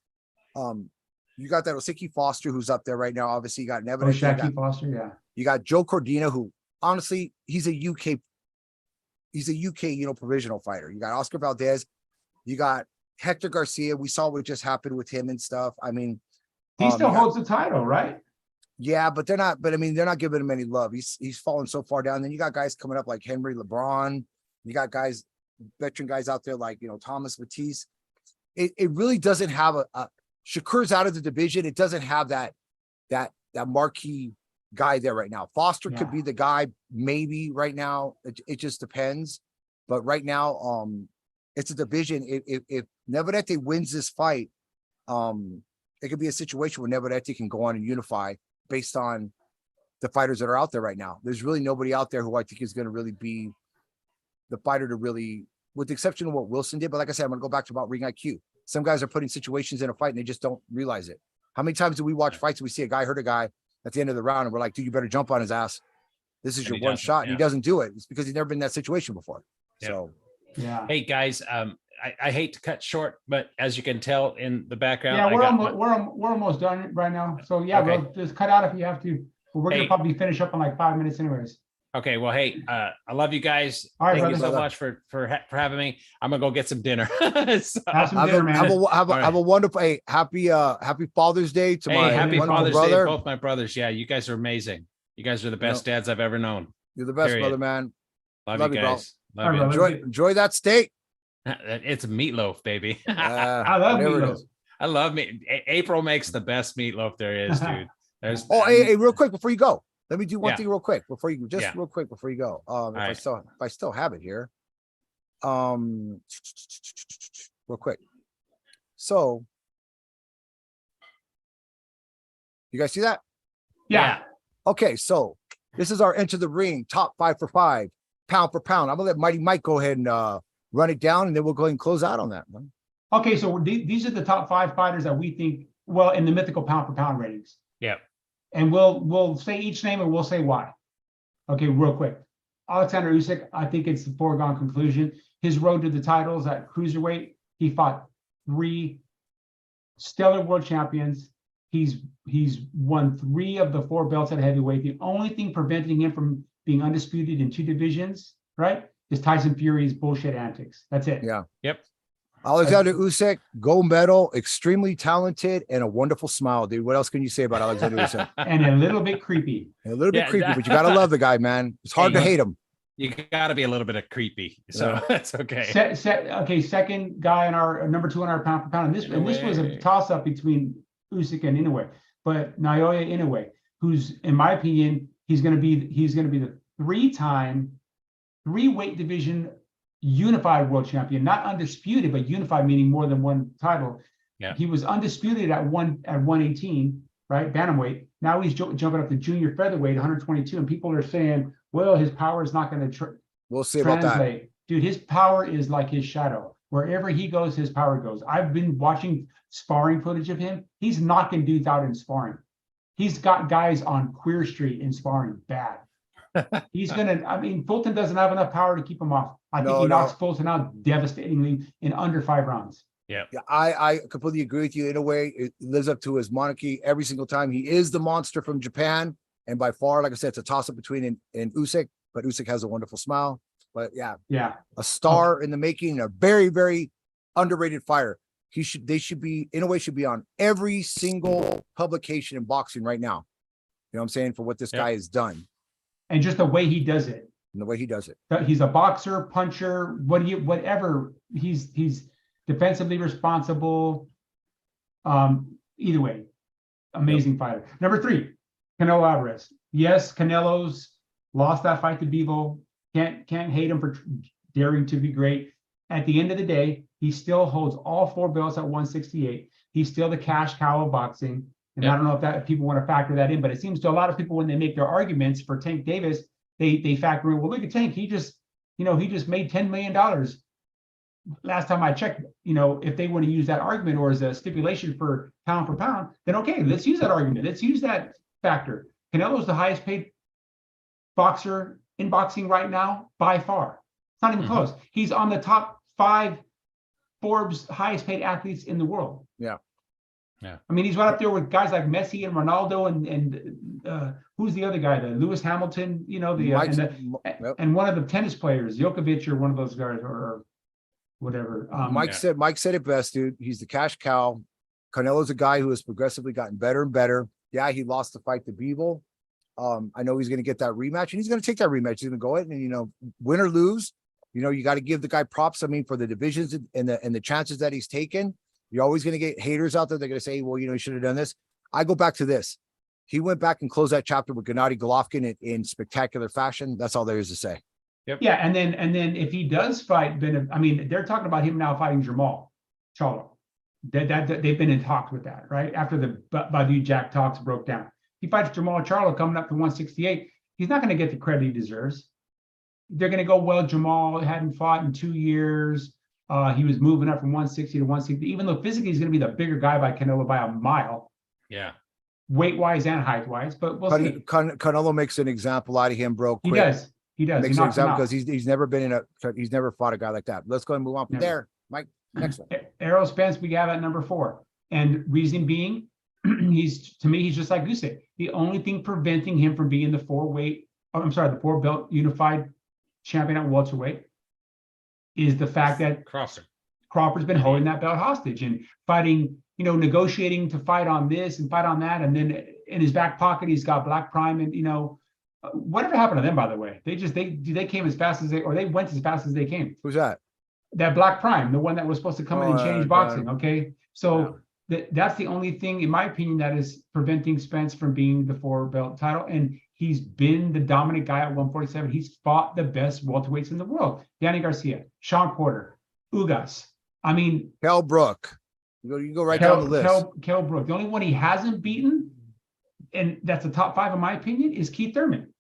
you got that Osiki Foster who's up there right now. Obviously, you got Oh, Navarrete. Shaki Foster, yeah. You got Joe Cordina, who honestly, he's a UK, provisional fighter. You got Oscar Valdez, you got Hector Garcia. We saw what just happened with him and stuff. I mean, He still you got- holds the title, right? yeah, but they're not, I mean, they're not giving him any love. He's fallen so far down. Then you got guys coming up like Henry LeBron. You got guys, veteran guys out there like, Thomas Matisse. It really doesn't have a Shakur's out of the division. It doesn't have that marquee guy there right now. Foster could Yeah. be the guy maybe right now. It just depends. But right now, it's a division. If Navarrete wins this fight, it could be a situation where Navarrete can go on and unify based on the fighters that are out there right now. There's really nobody out there who I think is going to really be the fighter to really, with the exception of what Wilson did. But like I said, I'm going to go back to about ring IQ. Some guys are putting situations in a fight and they just don't realize it. How many times do we watch fights and we see a guy hurt a guy at the end of the round and we're like, dude, you better jump on his ass. This is And your he one doesn't, shot. And he yeah. doesn't do it. It's because he's never been in that situation before. Yeah. So Yeah. hey guys, I hate to cut short, but as you can tell in the background, Yeah, I we're got almost, we're almost done right now. So yeah, Okay. we'll just cut out if you have to. But we're Hey. gonna probably finish up in like 5 minutes anyways. okay. Well, hey, I love you guys. All right, Thank you so brother. much for having me. I'm gonna go get some dinner. So- Have some have dinner, a, man. have a wonderful, hey, happy Father's Day to hey, my happy wonderful Father's brother. Day, both my brothers. Yeah, you guys are amazing. You guys are the best dads I've ever known. You're the best, Period. brother, man. Love, Love you you, bro. guys. Love All right, you. brother. Enjoy that steak. It's meatloaf, baby. I love whatever it meatloaf. is. I love meat. April makes the best meatloaf there is, dude. There's Oh, hey, real quick before you go, let me do one Yeah. thing real quick before you Yeah. real quick before you go. If right. if I still have it here. Real quick. So you guys see that? Yeah. Okay, so this is our Enter the Ring top 5 for 5, pound for pound. I'm gonna let Mighty Mike go ahead and run it down, and then we'll go ahead and close out on that. Man. Okay, so these are the top 5 fighters that we think, well, in the mythical pound for pound ratings. Yeah. And we'll say each name and we'll say why. Okay, real quick. Alexander Usyk, I think it's the foregone conclusion. His road to the titles at cruiserweight, he fought 3 stellar world champions. He's won 3 of the 4 belts at heavyweight. The only thing preventing him from being undisputed in 2 divisions, right, is Tyson Fury's bullshit antics. That's it. Yeah. Yep. Alexander Usyk, gold medal, extremely talented, and a wonderful smile, dude. What else can you say about Alexander Usyk? And a little bit creepy. And a little bit Yeah, creepy, but you gotta love the guy, man. It's hard Hey, to hate him. You got to be a little bit of creepy, so Yeah. that's okay. Okay, second guy in our number 2 on our pound for pound. And this was a Inoue. toss up between Usyk and Inoue, but Naoya Inoue, who's in my opinion, he's going to be the 3-time 3-weight division unified world champion, not undisputed, but unified meaning more than one title. Yeah. He was undisputed at 118, right, bantamweight. Now he's jumping up to junior featherweight, 122, and people are saying, well, his power is not going to We'll see about that. translate. Dude, his power is like his shadow. Wherever he goes, his power goes. I've been watching sparring footage of him. He's knocking dudes out in sparring. He's got guys on Queer Street in sparring bad. He's I mean, Fulton doesn't have enough power to keep him off. I think he knocks Fulton out devastatingly in under 5 rounds. Yeah, I completely agree with you. In a way, it lives up to his monarchy every single time. He is the monster from Japan, and by far, like I said, it's a toss up between and Usyk. But Usyk has a wonderful smile. But yeah, Yeah. a star in the making, a very, very underrated fighter. They should be, in a way, should be on every single publication in boxing right now. You know what I'm saying? For what this guy has done And just the way he does it. and the way he does it. He's a boxer, puncher, whatever. He's defensively responsible. Either way, amazing fighter. Number 3, Canelo Alvarez. Yes, Canelo's lost that fight to Bivol. Can't hate him for daring to be great. At the end of the day, he still holds all 4 belts at 168. He's still the cash cow of boxing. And I don't know if people want to factor that in, but it seems to a lot of people when they make their arguments for Tank Davis, they factor in, well, look at Tank. He just made $10 million. Last time I checked, if they want to use that argument or as a stipulation for pound, then okay, let's use that argument. Let's use that factor. Canelo's the highest paid boxer in boxing right now by far. It's not even close. He's on the top 5 Forbes highest paid athletes in the world. Yeah. I mean, he's right up there with guys like Messi and Ronaldo and who's the other guy? The Lewis Hamilton, and one of the tennis players, Djokovic, or one of those guys, or whatever. Mike said it best, dude. He's the cash cow. Canelo's a guy who has progressively gotten better and better. Yeah, he lost the fight to Bivol. I know he's going to get that rematch, and he's going to take that rematch. He's going to go ahead and win or lose. You got to give the guy props. I mean, for the divisions and the chances that he's taken. You're always going to get haters out there. They're going to say, well, you should have done this. I go back to this. He went back and closed that chapter with Gennady Golovkin in spectacular fashion. That's all there is to say. Yep. Yeah, and then if he does fight, they're talking about him now fighting Jermall Charlo. They've been in talks with that, right? After the Badou Jack talks broke down. He fights Jermall Charlo coming up to 168. He's not going to get the credit he deserves. They're going to go, well, Jermall hadn't fought in 2 years. He was moving up from 160 to 160, even though physically he's going to be the bigger guy by Canelo by a mile. Yeah. Weight-wise and height-wise, but we'll see. Canelo makes an example out of him, bro. He does. Makes an example because he's never fought a guy like that. Let's go and move on from there. Mike, next one. Errol Spence, we have at number 4. And reason being, he's just like Usyk. The only thing preventing him from being the 4 belt unified champion at welterweight is the fact that Crawford's been holding that belt hostage and fighting, negotiating to fight on this and fight on that. And then in his back pocket, he's got Black Prime and, whatever happened to them, by the way? They came as fast as they went as fast as they came. Who's that? That Black Prime, the one that was supposed to come in and change boxing. Okay. So that's the only thing, in my opinion, that is preventing Spence from being the 4 belt title. And he's been the dominant guy at 147. He's fought the best welterweights in the world. Danny Garcia, Sean Porter, Ugas. Kell Brook. You go right down the list. Kell Brook. The only one he hasn't beaten, and that's the top 5 in my opinion, is Keith Thurman.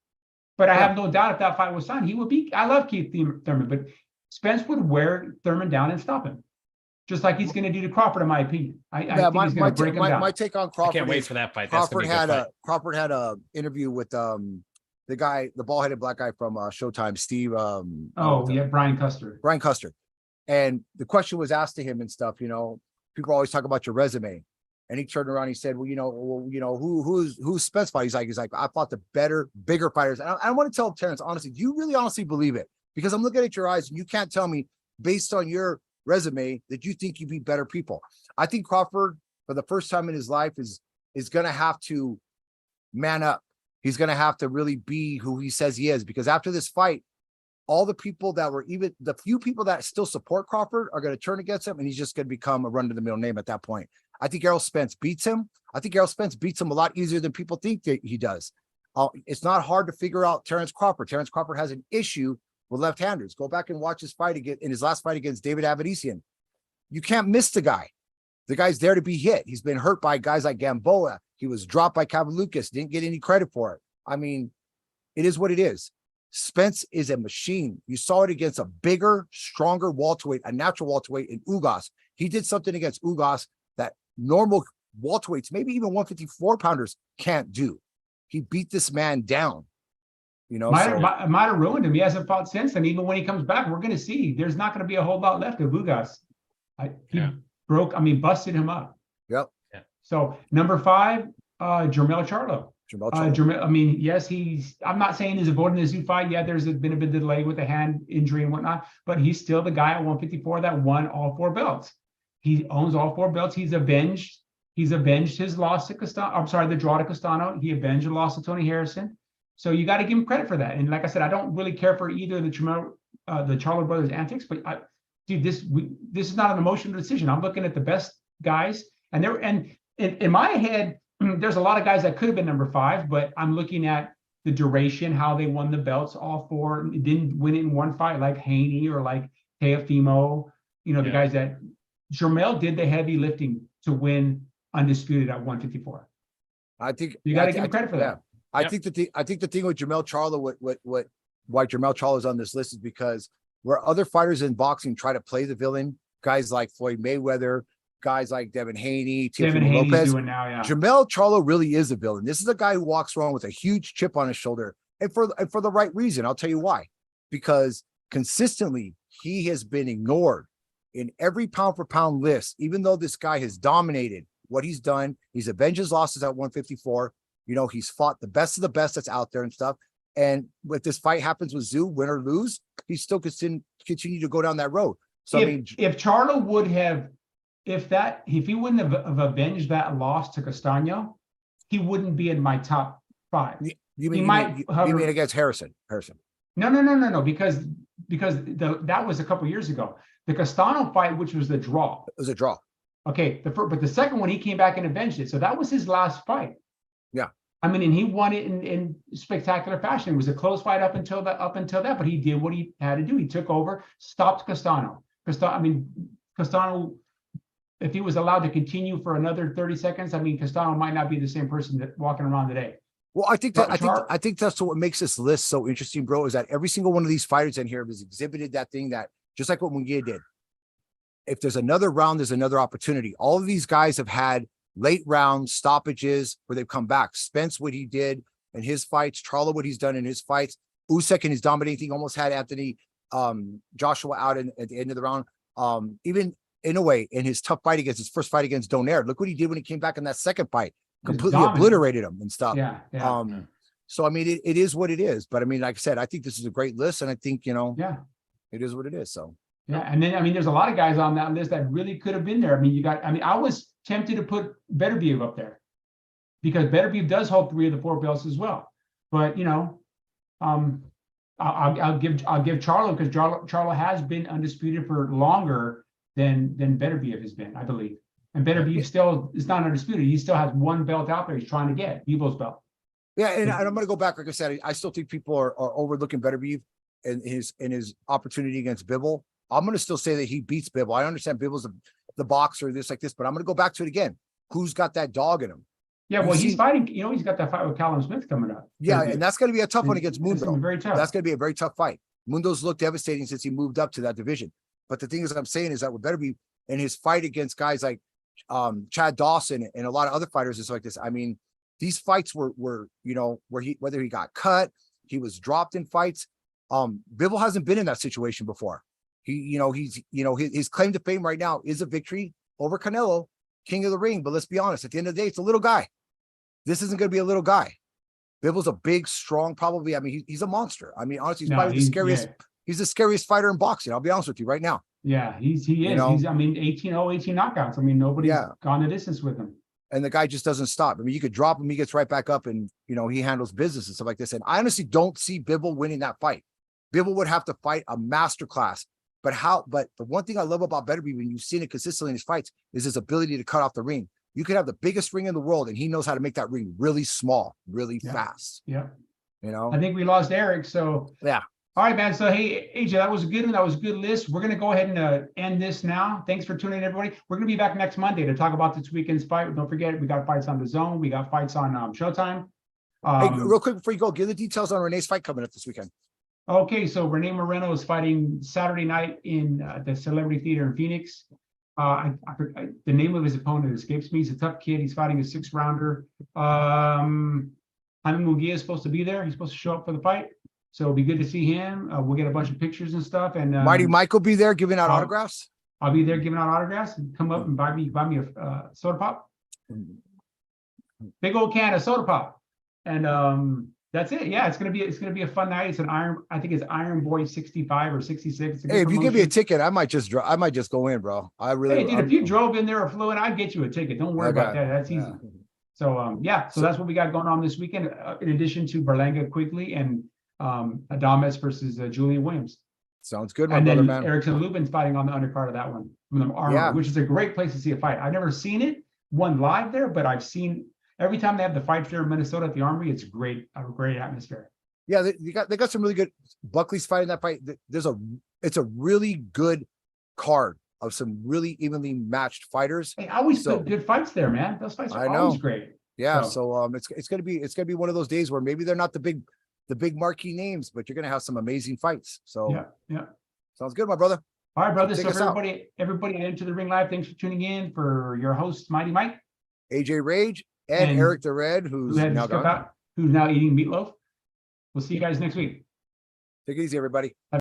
But I have no doubt if that fight was signed, he would beat. I love Keith Thurman, but Spence would wear Thurman down and stop him. Just like he's going to do to Crawford, in my opinion. I think he's going to break him down. My take on Crawford. I can't wait for that fight. Crawford had a interview with the bald-headed black guy from Showtime, Steve. Brian Custer. Brian Custer. And the question was asked to him and stuff. People always talk about your resume, and he turned around. And he said, who's Spence fight? He's like, I fought the better, bigger fighters. And I want to tell Terrence, honestly, do you really honestly believe it? Because I'm looking at your eyes, and you can't tell me based on your resume that you think you beat better people. I think Crawford, for the first time in his life, is going to have to man up. He's going to have to really be who he says he is, because after this fight, all the people that were, even the few people that still support Crawford, are going to turn against him, and he's just going to become a run-to-the-mill name at that point. I think Errol Spence beats him. I think Errol Spence beats him a lot easier than people think that he does. It's not hard to figure out Terrence Crawford. Terrence Crawford has an issue with left-handers. Go back and watch his fight in his last fight against David Avedisian. You can't miss the guy. The guy's there to be hit. He's been hurt by guys like Gamboa. He was dropped by Kavalukas. Didn't get any credit for it. It is what it is. Spence is a machine. You saw it against a bigger, stronger welterweight, a natural welterweight in Ugas. He did something against Ugas that normal welterweights, maybe even 154 pounders, can't do. He beat this man down. Might have ruined him. He hasn't fought since. And even when he comes back, we're going to see there's not going to be a whole lot left of Ugas. Busted him up. Yep. Yeah. So number 5, Jermell Charlo. Yes, I'm not saying he's avoiding the Zoo fight. Yeah, there's been a bit of delay with the hand injury and whatnot, but he's still the guy at 154 that won all 4 belts. He owns all 4 belts. He's avenged his loss to the draw to Castano. He avenged the loss to Tony Harrison. So you got to give him credit for that. And like I said, I don't really care for either the Charlo brothers' antics, but this is not an emotional decision. I'm looking at the best guys, and in my head, there's a lot of guys that could have been number 5, but I'm looking at the duration, how they won the belts, all 4 didn't win it in one fight, like Haney or like Teofimo, the Yeah. guys that Jermell did the heavy lifting to win undisputed at 154. I think You got to give him credit for that. I Yep. think the thing with Jermell Charlo, why Jermell Charlo is on this list is because where other fighters in boxing try to play the villain, guys like Floyd Mayweather, guys like Devin Haney, Devin Teofimo Haney's Lopez, doing now, yeah. Jamel Charlo really is a villain. This is a guy who walks around with a huge chip on his shoulder, and for the right reason. I'll tell you why. Because consistently he has been ignored in every pound for pound list, even though this guy has dominated what he's done. He's avenged his losses at 154. He's fought the best of the best that's out there and stuff. And if this fight happens with Zoo, win or lose, he still continue to go down that road. So if Charlo would have, if he wouldn't have avenged that loss to Castano, he wouldn't be in my top 5. you mean against Harrison? No, because that was a couple years ago. The Castano fight, which was the draw. It was a draw. Okay, but the second one he came back and avenged it. So that was his last fight. Yeah. I mean, and he won it in spectacular fashion. It was a close fight up until that, but he did what he had to do. He took over, stopped Castano. Castano, if he was allowed to continue for another 30 seconds, Castano might not be the same person that walking around today. Well, I think that's what makes this list so interesting, bro, is that every single one of these fighters in here has exhibited that thing that just like what Munguia did. If there's another round, there's another opportunity. All of these guys have had late round stoppages where they've come back. Spence, what he did in his fights, Charlo, what he's done in his fights, Usyk in his dominating, almost had Anthony Joshua out at the end of the round. Even in a way, in his tough fight his first fight against Donaire, look what he did when he came back in that second fight, completely obliterated him and stuff. Yeah. So it is what it is. But like I said, I think this is a great list, and I think it is what it is. So. Yeah, and then there's a lot of guys on that list that really could have been there. I was tempted to put Beterbiev up there because Beterbiev does hold 3 of the 4 belts as well. But I'll give Charlo, because Charlo has been undisputed for longer than Beterbiev has been, I believe. And Beterbiev still is not undisputed. He still has 1 belt out there he's trying to get, Bivolo's belt. Yeah, and I'm going to go back. Like I said, I still think people are overlooking Beterbiev and his opportunity against Bivol. I'm going to still say that he beats Bivol. I understand Bivol's the boxer, this like this, but I'm going to go back to it again. Who's got that dog in him? Yeah, well, he's fighting. He's got that fight with Callum Smith coming up. Yeah, and that's going to be a tough one against Mundo. Very tough. That's going to be a very tough fight. Mundo's looked devastating since he moved up to that division. But the thing is, I'm saying is that with Beterbiev in his fight against guys like Chad Dawson and a lot of other fighters is like this. These fights were where whether he got cut, he was dropped in fights. Bivol hasn't been in that situation before. His claim to fame right now is a victory over Canelo, King of the Ring. But let's be honest, at the end of the day, it's a little guy. This isn't going to be a little guy. Bivol's a big, strong, probably. He's a monster. Honestly, he's probably the scariest. Yeah. He's the scariest fighter in boxing. I'll be honest with you right now. Yeah, he is. He's 18 knockouts. Nobody's gone the distance with him. And the guy just doesn't stop. You could drop him, he gets right back up, and he handles business and stuff like this. And I honestly don't see Bivol winning that fight. Bivol would have to fight a masterclass. But the one thing I love about Beterbiev, when you've seen it consistently in his fights, is his ability to cut off the ring. You could have the biggest ring in the world, and he knows how to make that ring really small, really fast. Yeah. I think we lost Eric. So yeah. All right, man. So hey, AJ, that was a good one. That was a good list. We're gonna go ahead and end this now. Thanks for tuning in, everybody. We're gonna be back next Monday to talk about this weekend's fight. Don't forget, we got fights on DAZN. We got fights on Showtime. Hey, real quick before you go, give the details on Renee's fight coming up this weekend. Okay, so Renee Moreno is fighting Saturday night in the Celebrity Theater in Phoenix. The name of his opponent escapes me. He's a tough kid. He's fighting a 6-rounder. Jaime Munguia is supposed to be there. He's supposed to show up for the fight. So it'll be good to see him. We'll get a bunch of pictures and stuff. And Mighty Mike will be there giving out autographs. I'll be there giving out autographs. Come up and buy me a soda pop. Big old can of soda pop. And that's it. Yeah, it's gonna be a fun night. It's I think it's Iron Boy 65 or 66. Hey, if you give me a ticket, I might just go in, bro. If you drove in there or flew in, I'd get you a ticket. Don't worry about that. That's easy. Yeah. So so that's what we got going on this weekend. In addition to Berlanga Quigley and Adames versus Julian Williams. Sounds good, my brother, man. Erickson Lubin's fighting on the undercard of that one from the Armor, which is a great place to see a fight. I've never seen it live there, but I've seen every time they have the fights there in Minnesota at the Armory, it's great, a great atmosphere. Yeah, they got some really good. Buckley's fighting that fight. It's a really good card of some really evenly matched fighters. They always So- put good fights there, man. Those fights are I always know. great. Yeah, So- so it's gonna be one of those days where maybe they're not the big marquee names, but you're gonna have some amazing fights. So Yeah, yeah. sounds good, my brother. All right, brother. Take So us for out. everybody at Into the Ring Live, thanks for tuning in. For your host, Mighty Mike, AJ Rage and And Eric the Red, who who's had to now step gone. out, who's now eating meatloaf. We'll see you guys next week. Take it easy, everybody.